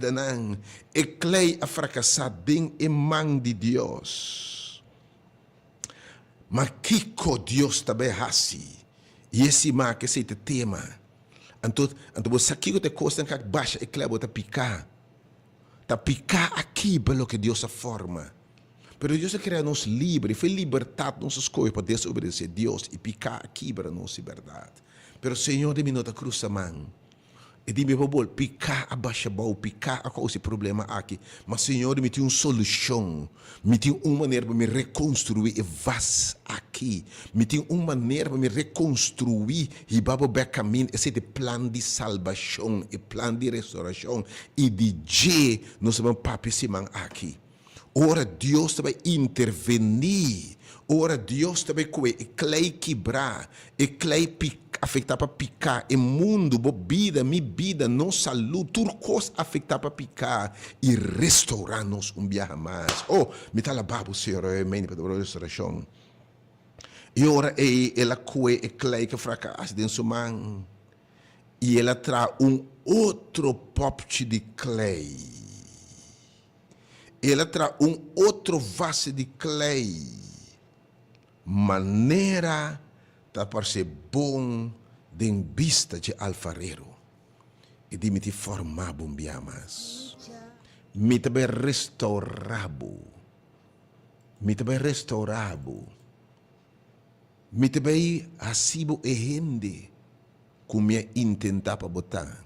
nang. E clay a fracassar ding e mão de Deus. Mas kiko Deus tabe hasi. E esse ma que se te tema. Então você aqui que te costa que baixa e claro tá picar aqui pelo que Deus a forma. Pero Deus quer nos livre, foi libertado nossas coisas para desobedecer Deus e picar aqui para nossa verdade. Pero Senhor de minota cruz a mão. E de meu bol picar abaixa bau, picar a esse problema aqui. Mas Senhor me tem uma solução, me tem uma maneira para me reconstruir e vas aqui. Me tem uma maneira para me reconstruir e babo be caminho esse plano de salvação e plano de restauração e de je nós vamos papi simang aqui. Ora Deus vai intervenir. Ora Deus também coe e clay quebrar e clay picar. Afetar para picar, e mundo, bebida, mi vida, nossa saúde, tudo coisa afetar para picar e restaurar-nos dia mais. Oh, me tá lababo, Senhor, amém, para a restauração. E ora, ela coe e clay que fracassa dentro sua mão, e ela traz outro pote de clay. Ela traz outro vaso de clay. Maneira para ser bom de vista de alfarero e de me te formar bom biamas me também restaurabo me também asibo e rende como me intentar para botar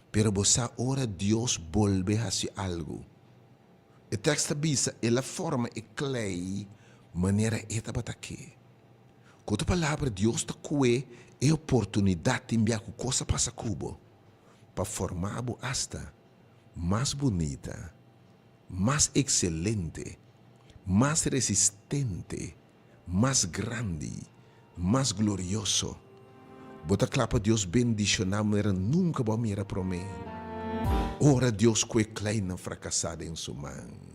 pero você ora Deus volve a fazer algo o texto bisa ela forma e clay maneira eta para aqui. Com a palavra, Deus está com a oportunidade de enviar com coisa para essa cubo, para formar a hasta mais bonita, mais excelente, mais resistente, mais grande, mais glorioso. Bota clapa Deus bendicionar, mas nunca vai me prometer. Ora Deus que é kleina fracassada em sua mão.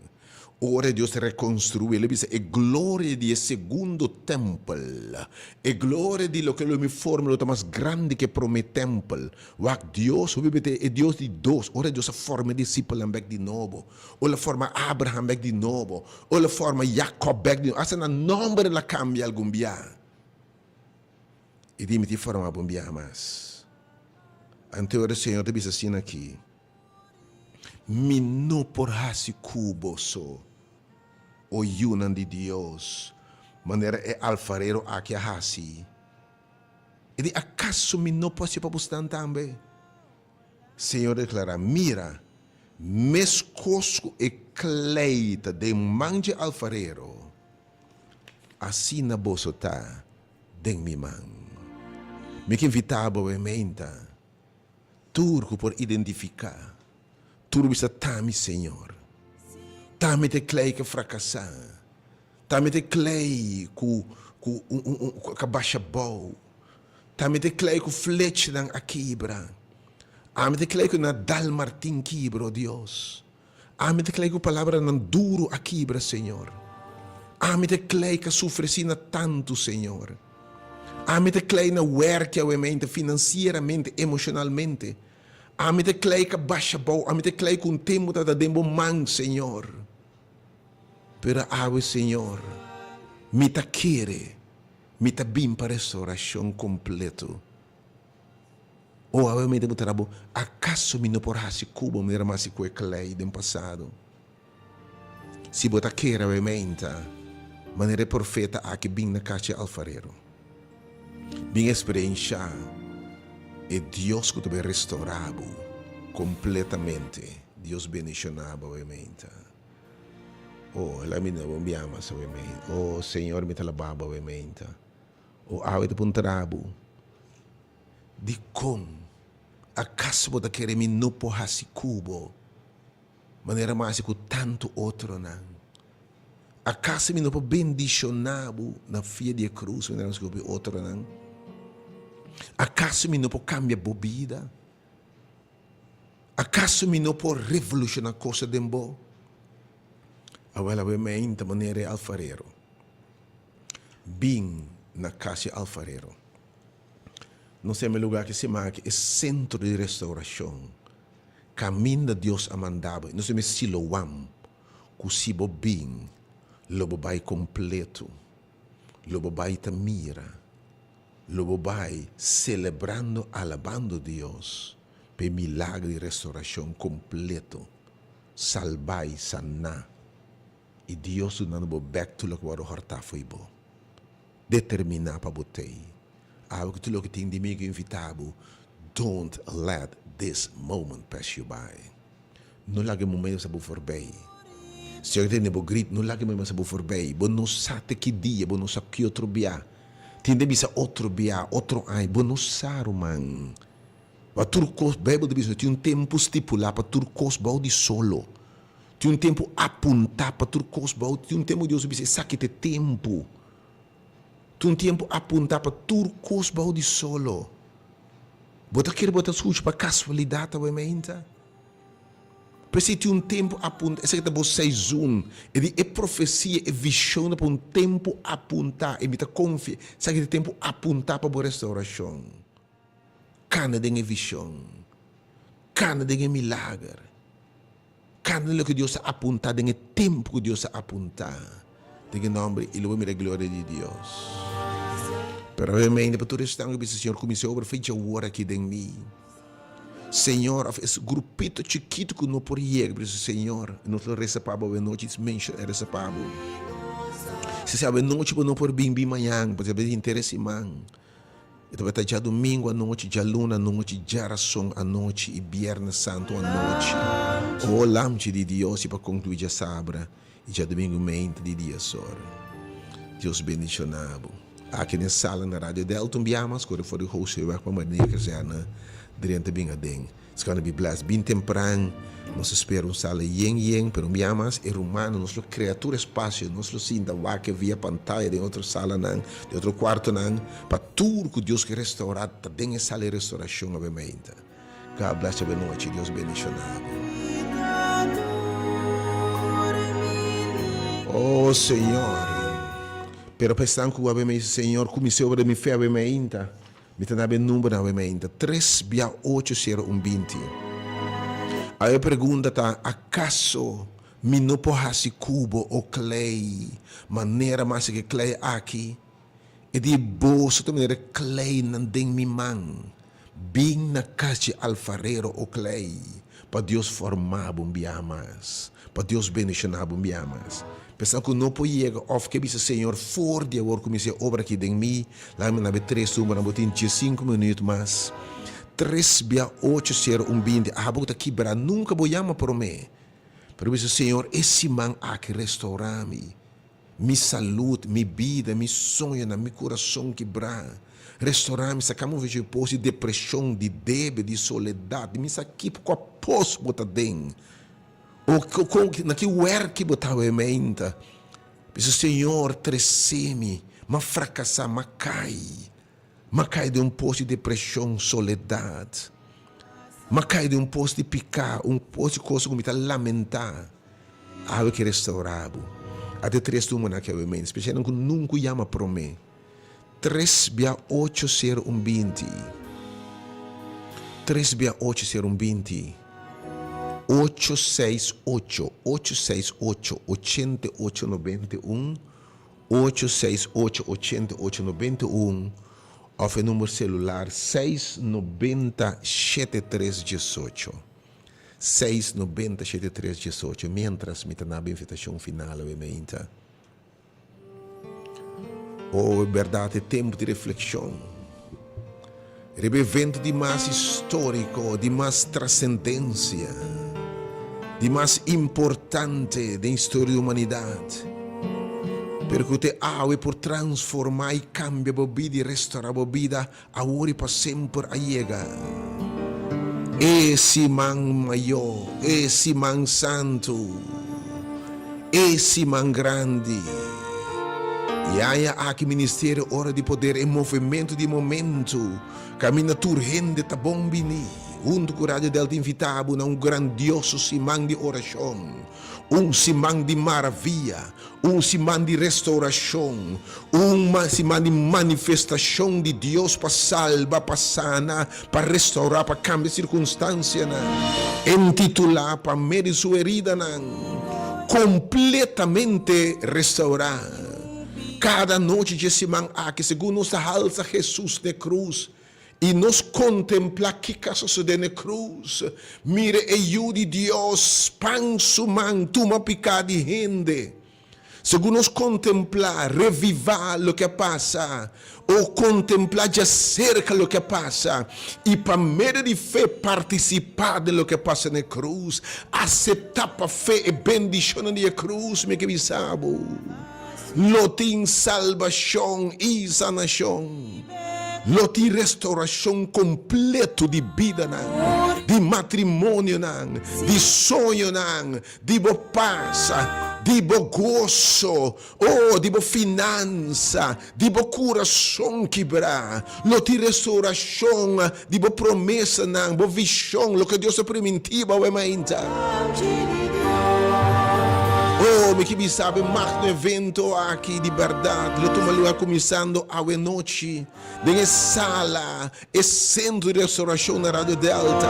Ora Deus reconstruir, ele diz, é glória de segundo templo, é glória de lo que ele me forma, lo mais grande que promete templo. Wak Deus, é Deus de dois, ora Deus forma discípulo back de novo, ou la forma Abraham back de novo, ou la forma Jacob back de novo, essa na nome la cambia algum dia. E dime te forma algum dia mais. Ante ora Senhor, te diz assim aqui, mi no por hasi cubo so, o yunan de Deus, maneira é alfarero aqui a hasi. E de acaso mi no posso para buscar também? Senhor declara, mira, mescosco e cleita de manje alfarero, assim na bolsa tá, den mi man. Me que invitava a menta, turco por identificar, turco está tami, Senhor. Tami te clay que fracassar, tami te clay ku baixa bow, tami te clay ku flecha dan a quebra. Ame te clay ku na dal Martin quebra, Deus. Ame te clay ku palavra nan duro a quebra, Senhor. Ame te clay que sofrecina tanto, Senhor. Ame te clay na werk a mente financeiramente, emocionalmente. Ame te clay que baixa bow, ame te clay ku tempo da dembo man, Senhor. Pero ave, Senhor, me ta quere, me ta bim para restauração completo. O ave me debo trabo, acaso me não porrasse cubo, me era mais que clay do passado. Se bota queira ave menta, maneira profeta aqui bem na caixa alfarero. Bem experiência, e Deus que te restaurado completamente. Deus bendicionava ave menta. Oh, ela me não me ama, obviamente. Oh, Senhor, me talababa, obviamente. Oh, ave de puntrabo. De como, acaso você quer me não porrasse cubo, maneira mais que tanto outro não. Acaso me não pode bendicionado na fia de cruz, maneira mais que outro não. Acaso me não pode cambiar bebida. Acaso me não pode revolucionar coisa de bom. Agora, obviamente, maneira alfarero. Bem na casa alfarero. Não sei o lugar que se marca, é centro de restauração. Caminho de Deus amandava. Não sei se Siloam, cusibo bem, lobo vai completo, lobo vai tamira, lobo vai celebrando, alabando Deus, pe milagre de restauração completo, salvai, sanar. E Deus dando back to lo que o horta foi bom. Determinar para botei. Algo que tu lo que tem de mim que invitado. Don't let this moment pass you by. Não lage momento sa bu forbei. Se eu tenho grito, não lage momento sa bu forbei. Bo não sabe que dia, bo não sabe que outro bia. Tende bisa outro bia, outro ai, bo não sabe man. Para turcos bebo de bisa, tem tempo estipulado para turcos bau de solo. Tem tempo apontar para turcos bau, tem tempo Deus bisa saque te tempo. Tem tempo apontar para turcos bau de solo. Bota quer botar sujo para casualidade, obviamente. Precisa ter tempo apontar. Essa que é você é profecia, é visão para tempo apontar. E me confia. Essa que é tempo apontar para a restauração. Cana de visão. Cana de milagre. Cana de que Deus apontar, de tempo que Deus apontar. Em nome e louvor da glória de Deus. Pero obviamente, para todo este tempo, o Senhor começou a obra feita agora aqui em mim. Senhor, esse grupito chiquito que não podia, por isso, Senhor, não te recebava a noite, mention é recebava. Se sabe, a noite, não por bem manhã, porque é interesse, man. Então, vai já domingo à noite, já luna à noite, já ração à noite, e viernes santo à noite. O lamte de Deus, para concluir já sabra, e já domingo mente de dia só. Deus bendicionado. Aqui na sala na rádio Delta, biamas, quando for o host, eu vou para a maneira que já na direita bem a den. It's gonna be blessed. Bem temprano, nós esperamos sala yen, pero biamas é humano, nós criatura espaço, nós sinta que via pantalla de outra sala não, de outro quarto não, para tudo que Deus quer restaurar, tá dentro sala de restauração, obviamente. God bless you, boa noite, Deus bendicionado. Oh, Senhor. Pero pensando que o Senhor comecei a obra de minha fé, obviamente, me tem dado número, obviamente, 3-8-0-1-20. Aí a pergunta está, acaso me não porrasse cubo ou clay, maneira mais que clay aqui, e de bolsa, de maneira clay não tem mi man, Bem na casa de alfarero o clay, para Deus formar bombiamas, para Deus bendicionar bombiamas. Pensando que não pode chegar, of que disse Senhor, for de agora comecei a obra aqui em mim, lá me nabe 3 turmas, na botin 5 minutos mais. 3-8-0-1-20, a bota quebrar, nunca vou chamar por mim. Pero disse Senhor, esse man aqui restaurar-me, minha saúde, minha vida, meu sonho, meu coração quebrar. Restaurar-me, sacamos um vídeo de depressão, de débito, de soledade, me saquei com a pós botar dentro. Ou naquele lugar que botava em mente. Disse, Senhor, treceme, mas fracassar, mas cai de poço de depressão, soledade. Mas cai de poço de picar, poço de coisa como está lamentar. Algo que restaurado. Até 3 turmas naquele mente, especialmente que nunca chama para mim. 3-8-0-1-20. 3-8-0-1-20. 868-8891, 868-8891, ou o número celular 690-7318. 690-7318. Mientras me na invitação final, obviamente. Oh, verdade, tempo de reflexão. Evento de mais histórico, de mais transcendência, de mais importante da história da humanidade. Porque água por transformar e cambiar a vida e restaurar a vida, agora e para sempre a chegar. Esse man maior, esse man santo, esse man grande. E aí aqui ministério hora de poder em movimento de momento. Caminha turrende tá bombini. Junto com a Rádio Delta invitado a grandioso simão de oração. Simão de maravilha. Simão de restauração. Simão de manifestação de Deus para salvar, para sanar, para restaurar, para cambiar circunstância. Intitular para medir sua herida. Completamente restaurar. Cada noite de semana que segundo nos alça Jesus de cruz e nos contempla que sucede na cruz. Mire e de Deus, pan suman, tuma picada de gente. Segundo nos contemplar, revivar o que passa, ou contemplar de cerca o que passa, e para meio de fé participar de lo que passa na cruz, aceitar a fé e bendição na cruz, me que sabe. Lotin salvação e sanação. Lotin restauração completo de vida, de matrimônio, de sonho, de boa paz, de bom gozo, de boa finança, de bom coração quebrar. Lotin restauração, de boa promessa, boa visão, lo que Deus é prometido, obviamente. Me que me sabe mais no evento aqui de verdade. Eu estou começando a noite. Em sala, centro de restauração na Rádio Delta.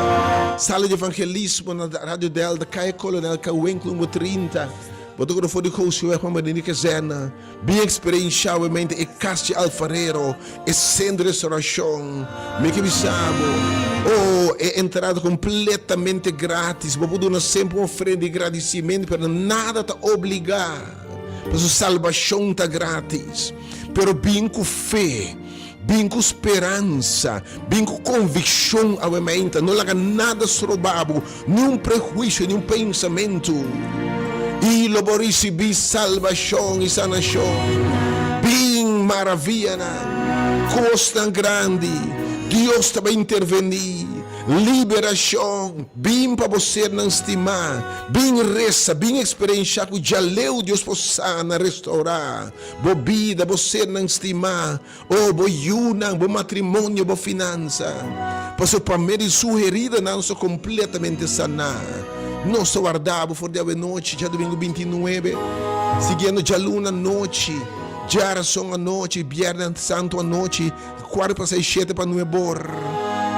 Sala de evangelismo na Rádio Delta. Caia Colonel Cauenco, número 30. Botou que for de curso, é uma maneira zena. Bem experiencialmente, é casa de alfarero. É centro de restauração. Me que me sabe. É entrada completamente grátis. Vou poder sempre uma oferta de agradecimento, para nada te obrigar. Para sua salvação está grátis. Pero bem com fé, bem com esperança, bem com convicção, obviamente. Não haga nada roubado, nenhum prejuízo, nenhum pensamento. E lo vou receber salvação e sanação. Bem maravilha, costa grande. Deus vai intervenir. Liberação, bem para você não estimar, bem reza, bem experienciar que já leu Deus possa restaurar, boa vida, você não estimar, boa yuna, bom matrimônio, boa finança, para sua família e sua herida não são completamente sanar. Nosso guardado for de noite, já domingo 29, seguindo já luna noite, já oração à noite, viernes santo à noite, 4 para 6, 7 para 9 bor.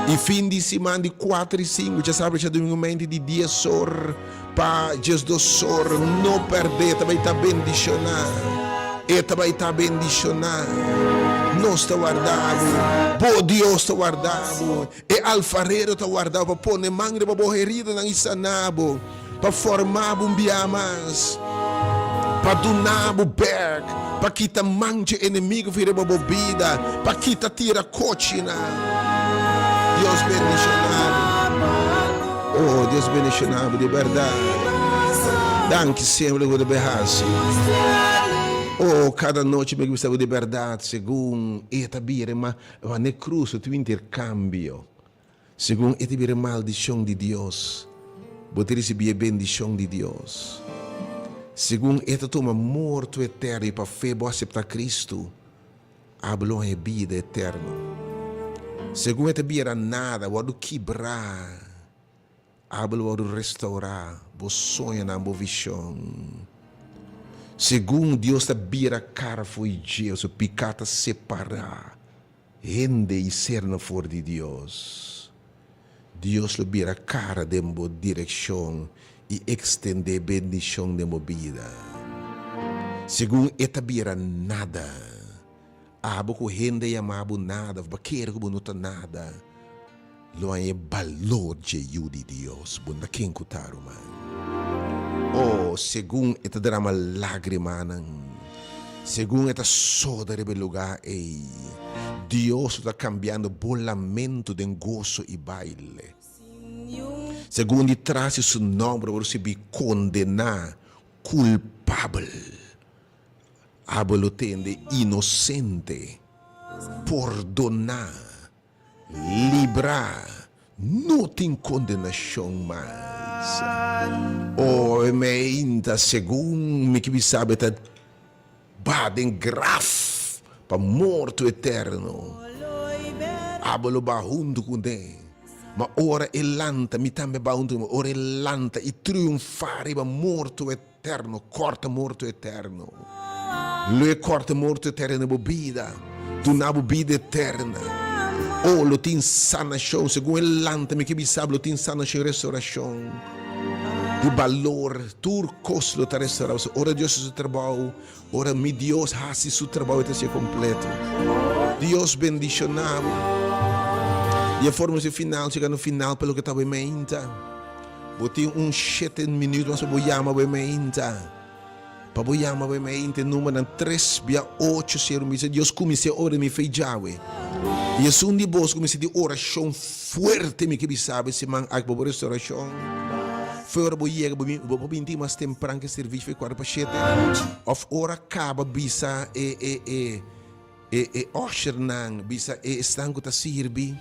E fim de semana de 4 e 5, já sabe, já domingo de dia sor, para dias do sor, não perder, também está bendicionar. E também está bendicionar. nós te guardamos, bo Deus te guardamos, e alfarero te guardamos, para pôr mangre para borrerida na isanabo, para formar um biamas, para donar o berg, para quitar manche inimigo vira bebida, para quitar tira cochina. Deus bendicionado. Oh, Deus bendicionado de verdade. Danke sempre por berrasse. Oh, cada noite me gostava de verdade, segundo etabire ma ne cruzo tu intercambio. Segundo etabire maldição de Deus, você receber bendição de Deus. Segundo eta toma morto eterno e para fé bo aceitar Cristo, hablo em vida eterna. Segundo etabire nada, o do quebrar, hablo o do restaurar, bo sonho na bo visão. Segundo Deus tabira cara foi Deus, o picata separar, rende e ser na for de Deus. Deus lhe vira cara de uma direção e extender bendição de uma vida. Segundo etabira nada, abo que rende e amabo nada, baqueiro que bonota nada, lo é valor de Deus, bunda quem cutaram man. Oh, segundo esta drama lágrima, segundo esta soda de lugar, Deus está cambiando o lamento de gozo e baile. Segundo ele traz seu nome para receber condenar, culpável, abolutende inocente, perdonar, livrar, não tem condenação mais. Oh, me inta segundo me que sabe tá baden graf para morto eterno. Abolo bahundu kunde. Ma ora elanta mi tambe bahundu, ora elanta e triunfare para morto eterno, corta morto eterno. Lui corta morto eterno bebida, tu na bebida eterna. Oh, lo tin sanação, segundo elanta me que sabe lo tin sanação restauração. De valor, turcos lo ta restauração. Ora Deus seu trabalho, ora mi Deus hace seu trabalho até ser completo. Deus bendicionado. E a forma de final, chega no final pelo que estava em mente. Botei 7 minutos, mas vou chamar em mente. Para vou chamar em mente, número 3, 8, 0, Deus comecei a orar me fez jawe. E assim de vos comecei a oração forte, me que sabe, se man a boa restauração. Fora bo yega bo binti mas temprano que serviço foi 4 of ora acaba bisa osher nang bisa estanco ta sirbi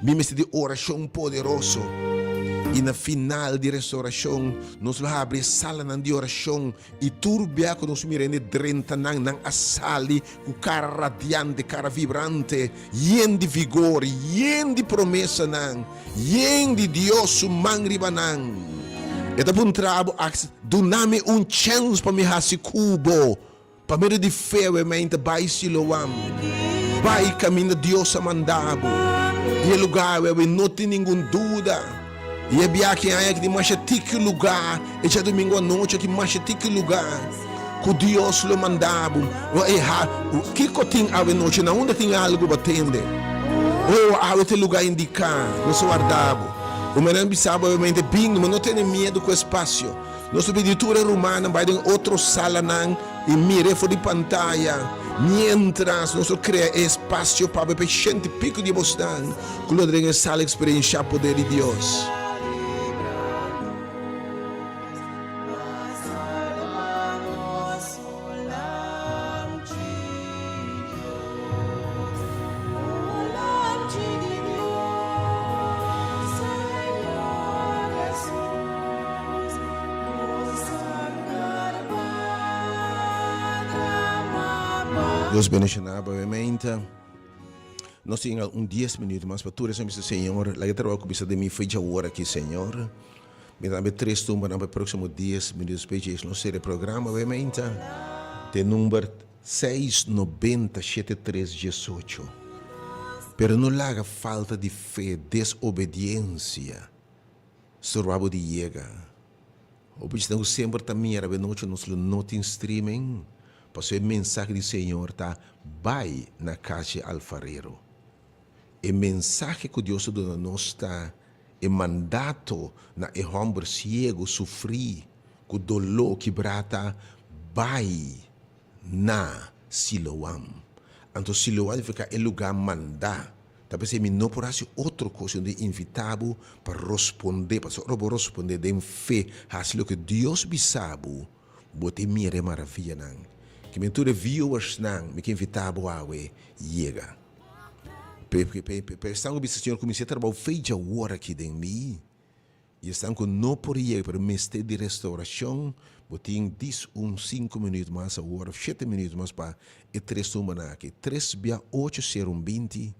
bimesti de oração poderoso e na final de restauração nós abre sala nan de oração e turbia com nós mirende drenta nang asali com cara radiante cara vibrante yen de vigor yen de promessa nang yen de Deus mangri banang. Eta pun trabo ax duname chance para me hasi cubo para me de fé e mente bai siloam bai caminho Deus mandabo e lugar we não tem nenhum dúvida e é bia que aí que mais tique lugar e já domingo à noite que mais tique lugar que Deus lo mandabo o que tem a noite na onde tem algo batende ou a tem lugar indicar no seu guardabo. O menino bisaba obviamente bingo, mas não tem medo com o espaço. Nossa peditura romana vai em outra sala e mire fora de pantalla. Mientras nós cria espaço para o gente pico de bostan, que nós temos sala experienciar o poder de Deus. Deus bendicionar, obviamente. Nós temos 10 minutos, mas para tu resumir, Senhor, lá que trabalho com de mim foi já hora aqui, Senhor. Me dá 3 tumbas para próximo 10 minutos, para nós ser o programa, obviamente. Tem número 6907318. Pero não laga falta de fé, desobediência. Sorvabo de chega. O que estamos sempre também era noite nos não tem streaming. Passou o mensagem do Senhor tá vai na casa alfarero. O mensagem que Deus deu nos está o mandato na o homem cego sofrer com dolor quebrata vai na Siloam. Então Siloam fica o lugar mandar. Talvez me não por assim outra coisa de invitado para responder, para responder de fé, assim que Deus sabe, bote mire maravilha não. Que me tudo viewers não, me que invitado a chega. Estão com o Senhor comecei a trabalhar feita hora aqui dentro mim. E estão com não por ir para o ministério de restauração, botem 10, 5 minutos mais a hora, 7 minutos mais para e 3 números aqui. 3 via 8 20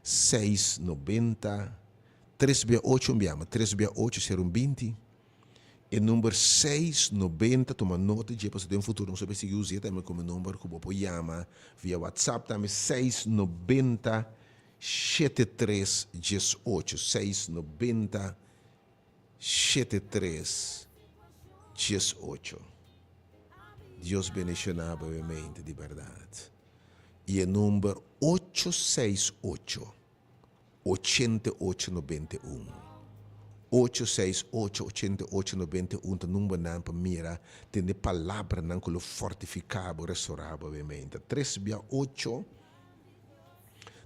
690 3 via 8 enviamos 3 via 8 20 e número 690 toma nota de para o futuro não sabe se usa também como número que você chama via WhatsApp também 690 73 18 690 73 18. Deus bendicionar brevemente de verdade. E o número 868 8891 868 8891 o número não para mira tem de palavra não que fortificado restaurado obviamente 368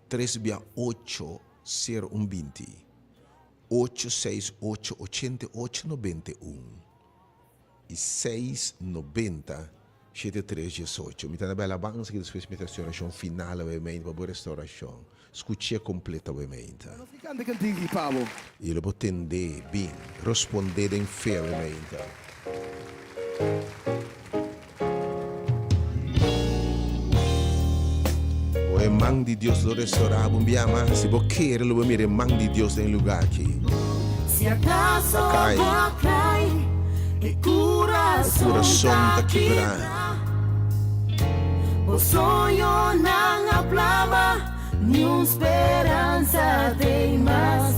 368 020 868 8891 e 690 7318. Mi tana bella banza che después mi restauração final ovviamente para boa restauração. Escutia completa ovviamente. Ficando cantighi, Pablo. E lo potende bem, responder em fé ovviamente. O irmão de Deus lo restaurar, bombiama, se você quer lo ver irmão de Deus em lugar aqui. Se acaso cai e coração Tá quebrado. o sonho não aplava, nenhuma esperança tem mais.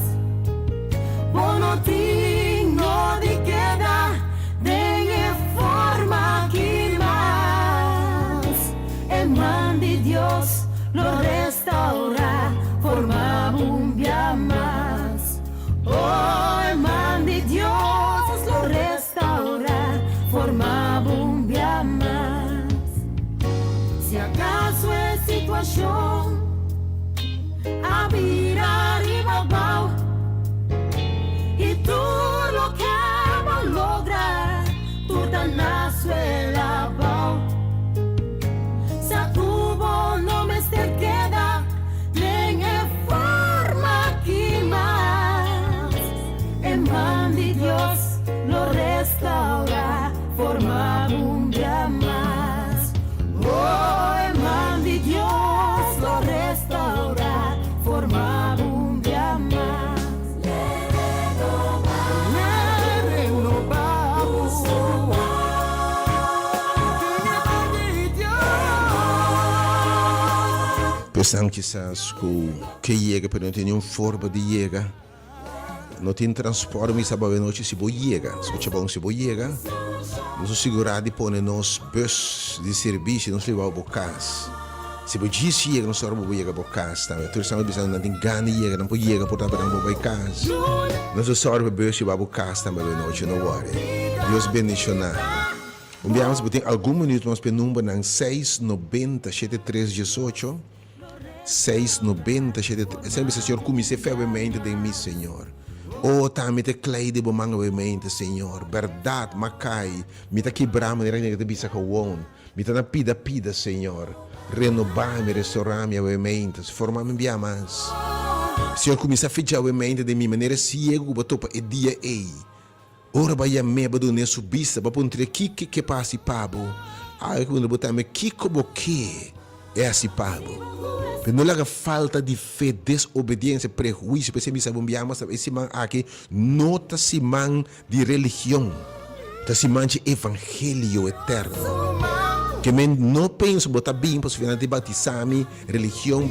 Bom não tenho de queda, de forma que mais. En mão de Deus lo restaura, forma um dia mais. Oh, en mão de Deus lo restaura, forma um dia mais. Se acaso é situação a virar e babau e tudo que vou lograr, tudo na suela bau. Se a tubo não me queda, nem é forma que mais. En mão de Deus lo restaura, forma um dia mais. Oh, en mão de Deus lo restaura, forma um dia mais. Pensando quizás que chega, pero não tem nenhuma forma de chegar. Não tem transporte, mas sabe a noite se vou chegar. Se você bom se vou chegar, nos segurar de pôr nos bus de serviço, nos levar para casa. Se você chega, nós vamos chegar para casa. Todos estamos pensando, não tem gana de chegar, não pode chegar, portanto não vou para casa. Nós só para bus e para casa também a noite, não worry. Deus bendicionar. Vamos botar algum minuto mais para o número 690 7318. 690 sempre se Senhor comece fielmente de mim, Senhor. Oh, também te clay de bomang obviamente, Senhor. Verdade, macai. Me tá quebrando, me reina que te bisa kawon. Me tá na pida, Senhor. Renovar-me, restaurar-me obviamente. Se formar-me bem mais. Senhor, comece a fazer obviamente de minha maneira ciego, bato para o dia ei. Ora vai a me badu ne subista, para pontre que passa pabo. Ai, quando botar me kiko boque. É assim pabo. Não há falta de fé, desobediência, prejuízo, porque se sabe esse man aqui não está se man de religião, está se man de evangelho eterno. Que men não pensa botar bem para final de batisami, religião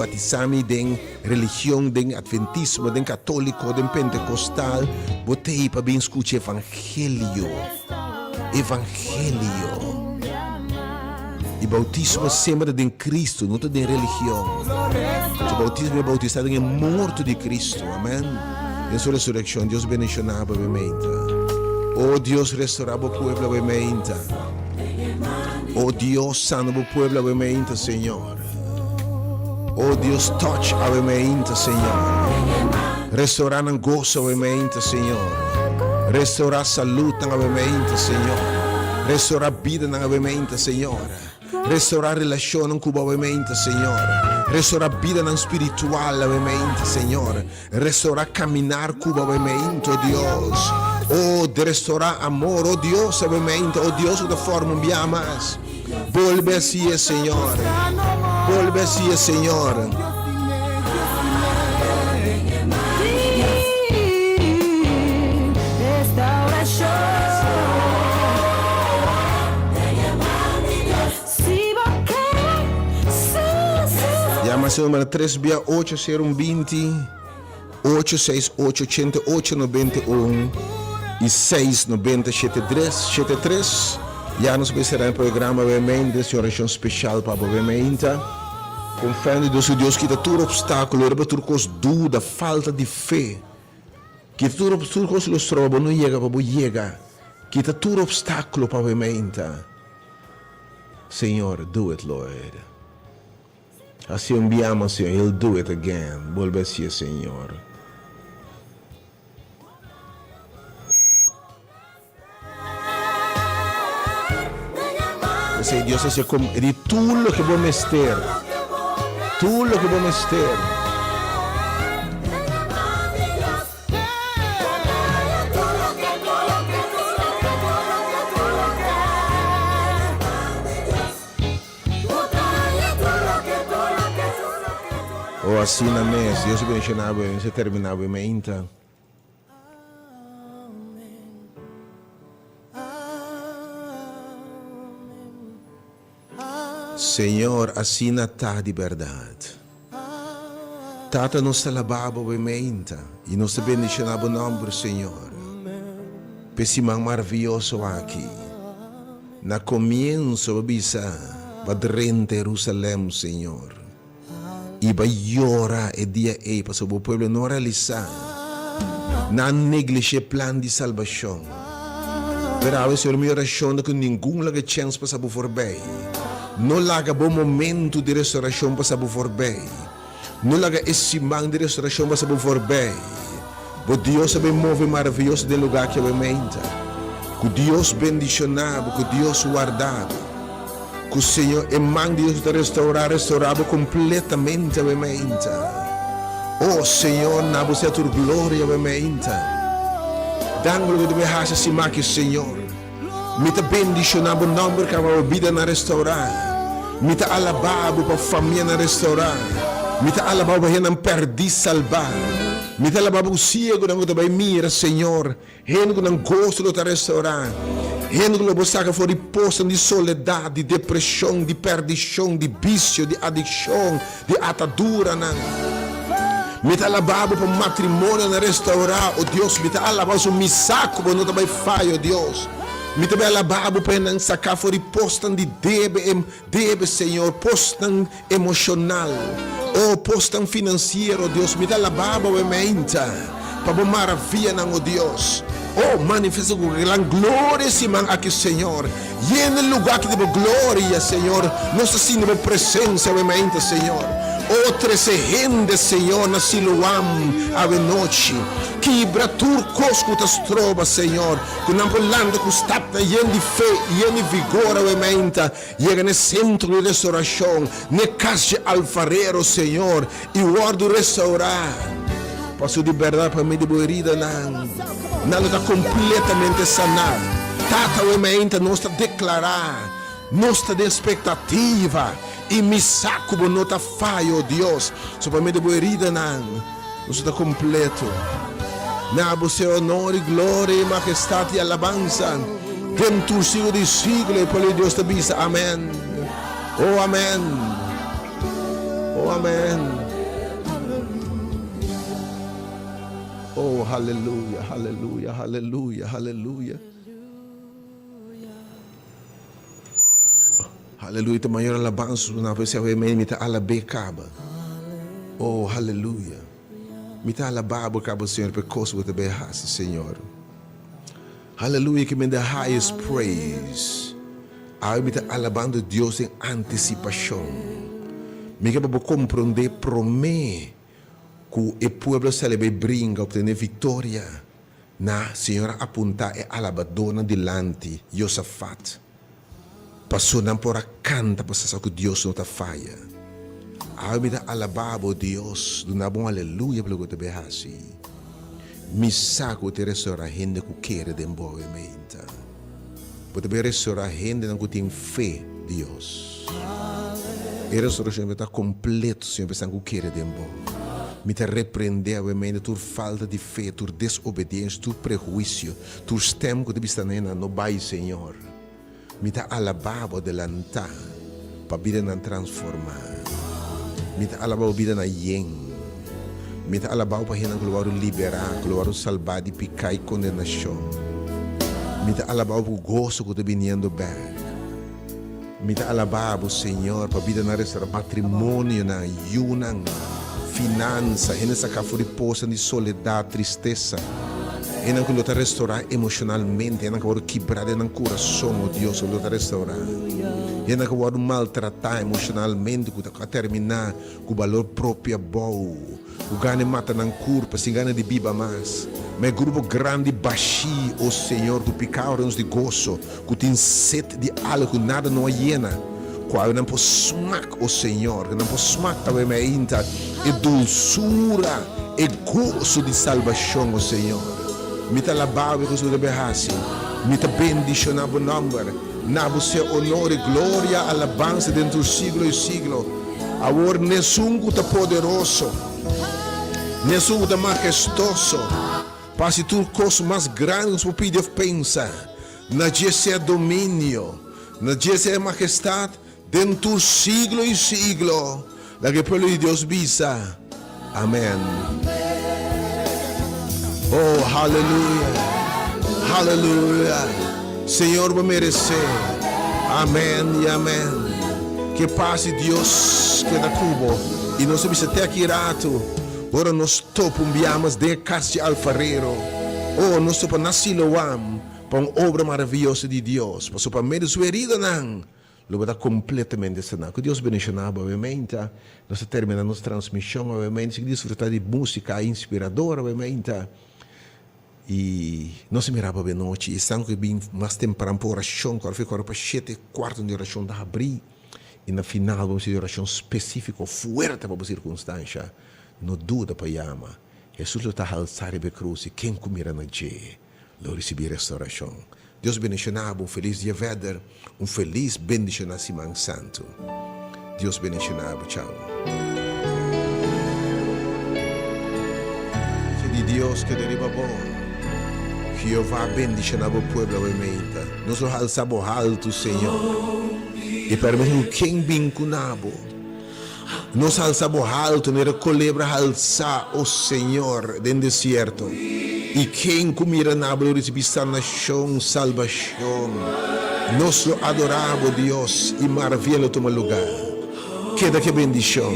den religião den adventismo, den católico, den pentecostal, botei para bem escutar evangelho. E bautismo sempre em Cristo, não tem religião. O bautismo é bautizado em morto de Cristo. Amém. Em sua ressurreição, Deus bendicionava a mente. Oh Deus restaurava o povo a mente. Oh Deus sana o povo a mente, Senhor. Oh Deus touch a mente, Senhor. Restaurar a gozo a mente, Senhor. Restaurar a saúde na mente, Senhor. Restaurar a vida na mente, Senhor. Restaurar a relação com a mente, Senhor. Restaurar a vida espiritual na mente, Senhor. Restaurar caminhar com a mente, oh Deus. Oh, de restaurar amor, oh Deus, a mente, oh Deus, de forma me amas. Vuelve así, Señor. Vuelve así, Señor. Llama-se número 368-020 868-8891 e 690-73. Já nos será um programa obviamente de oração especial para obviamente. Confiando em Deus, Deus quita todo obstáculo, todo dúvida, falta de fé. Quita todo obstáculo que nos trova, não chega para chegar. Quita todo obstáculo para obviamente. Senhor, do it, Lord. Assim enviamos, Senhor, He'll do it again. Vuelve así, Senhor. Sei, Deus é como de tudo que vamos ter. Tudo que vamos ter. Ou assim na mesa, Deus mencionava, se terminava em mente. Senhor, assim está de verdade. Tata nos alabava obviamente e nos bendicionava o nome, Senhor. Pessimão maravilhoso aqui. Na comienzo, bisa, badrente Jerusalém, Senhor. E vai llorar e dia e para o povo não realizar. Não negligenciar plano de salvação. Pero a Senhor, minha oração é que nenhum laga chance para saber for bem. Não laga bom momento de restauração para saber for bem. Não laga esse man de restauração para saber for bem. Porque Deus é bem move maravilhoso do lugar que é mente. Que Deus bendicionava, que Deus guardava. Que o Senhor é man de Deus restaurava completamente a mente. Oh Senhor, na você a tua glória a mente. Dá-me que me haja se maque, Senhor. Me te bendicionava o nome que a vida na restaurar. Me te alabava para a família na restaurar. Me te alabava para não perder salvar. Me te alabava o cego que vai mira, Senhor. Gente que não gosta de te restaurar. Gente que não busca fora de posto de soledade, de depressão, de perdição, de vício, de adicção, de atadura. Me te alabava para o matrimônio na restaurar, oh Deus. Me te alabava para o misaco, para não te falhar, oh Deus. Me também alabava para não sacar fora de postam de debe, Senhor, postam emocional, ou postam financeiro, Deus. Me alabava obviamente para a maravilha, não, Deus. Oh, manifesta com a glória, Simão, aqui, Senhor. E é no lugar que deu glória, Senhor. Nossa sim, deu presença, obviamente, Senhor. Oh, 13 gente, Senhor, na Siloam, a noite. Quebra turcos que te trova, Senhor. Que não pulando que está de fé, de vigor, obviamente. Chega no centro de restauração, na casa de alfarero, Senhor. E guardo restaurar. Passo de verdade para mim de boa herida, não está completamente sanado. Tata, obviamente, não está declarar. Nossa expectativa e me saco não está falho, Deus. Só para mim de boa herida, não está completo. Na você honor e glória e majestade e alabança. Dentro do siglo de siglo e por Deus te bisa. Amém. Oh, amém. Oh, amém. Oh, aleluia, aleluia, aleluia, aleluia. Aleluia, te maior alabança na pessoa me ta alabe caba. Oh, aleluia. Me ta alababo caba, Senhor, because what the behas, Senhor. Aleluia, que me the highest praise. Ai me ta alabando Deus em antecipação. Me que para compreender promê que o povo celebre brinca obter vitória. Na Senhora apunta e alabadona delante Josafat. Passou não por a canta para saber que Deus não está falha. Ai me ta alababo Deus, do na bom aleluia pelo que te behasi. Mi saco te restaurar gente que quer de movimento. Pode restaurar gente que tem fé em Deus. E restauração está completo, Senhor, pensando que quer de movimento. Me te repreender, obviamente, tua falta de fé, tua desobediência, tua prejuízo, tua stem que te vista no bai, Senhor. Me te alababo adelantar para a vida não transformar. Me te alababo a vida na yen. Me te alababo para a gente liberar, salvar de picar e condenação. Me te alababo para o gozo que te vindo bem. Me te alababo, Senhor, para a vida na restaurar matrimônio, na yunang, finança, e nessa café de poça de soledade, tristeza. E não que luta restaurar emocionalmente, e não que luta quebrar no coração, oh Deus, luta restaurar. E não que luta maltratar emocionalmente, que luta terminar com o valor próprio bom. O gane mata na curva, se engana de biba mais. Mas grupo grande baixi, oh Senhor, que picaram de gozo, que tem sede de algo que nada não llena. Qual não pode smack, oh Senhor, que não pode smack também me inta, e dulçura, e gozo de salvação, oh Senhor. Me te alabava que você deve fazer, me te bendicionar o nome, na você honor e glória, alabança dentro do século e século. Agora, nessun que está poderoso, nessun que está majestoso, passe tudo coisa mais grande que você pode pensar, na dia domínio, na dia majestade, dentro do século e século, la que pelo de Deus visa. Amém. Oh, aleluia, aleluia. Senhor vai merecer. Amém e amém. Que passe Deus que da cubo e nós vamos até aqui rato. Ora nós topumbiamos de casa alfarero. Oh, nós topa na Siloam para uma obra maravilhosa de Deus. Passou para meio de sua herida não. Lo está completamente sanado. Que Deus bendicionava, obviamente. Nós terminamos nossa transmissão, obviamente. Que desfrutar de música inspiradora, obviamente. E nós mirava bem noite. E estamos bem mais temprano para oração. Quando foi para 7:15 de oração da abrir. E na final vamos ter oração específica, forte para a circunstância. Não dúvida para chamar. Jesus está a alçar a cruz e quem comerá na dia, lo receber restauração. Deus bendicionava, feliz dia Veder, feliz bendicionar Simão Santo. Deus bendicionava, tchau. Se de Deus que deriva bom, Jeová bendicionava o povo, obviamente. Nós alçamos alto, Senhor. E permitimos quem vinculava. Nós alçamos alto, nós colebra alçar o Senhor dentro do deserto. E quem comirá na glória de nação, salvação. Nós adoramos Deus e maravilha toma lugar. Queda que bendição,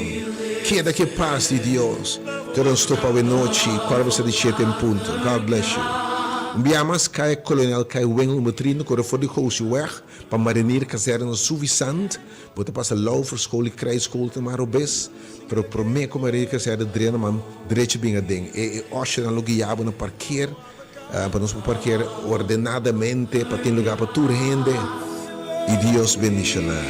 queda que paz de Deus. Que nós topamos a noite, para você de 7 em ponto. God bless you. Biamas cai colonial cai weng motrino que for de house weg para marinir caserna no suficiente. Bota passa low voor school e krijg school te maar obes. Pero pro me como marinir caserna drena man direito bem a ding. E osha na lugar no parquear para nós parquear ordenadamente para ter lugar para toda gente. E Deus bendicionar.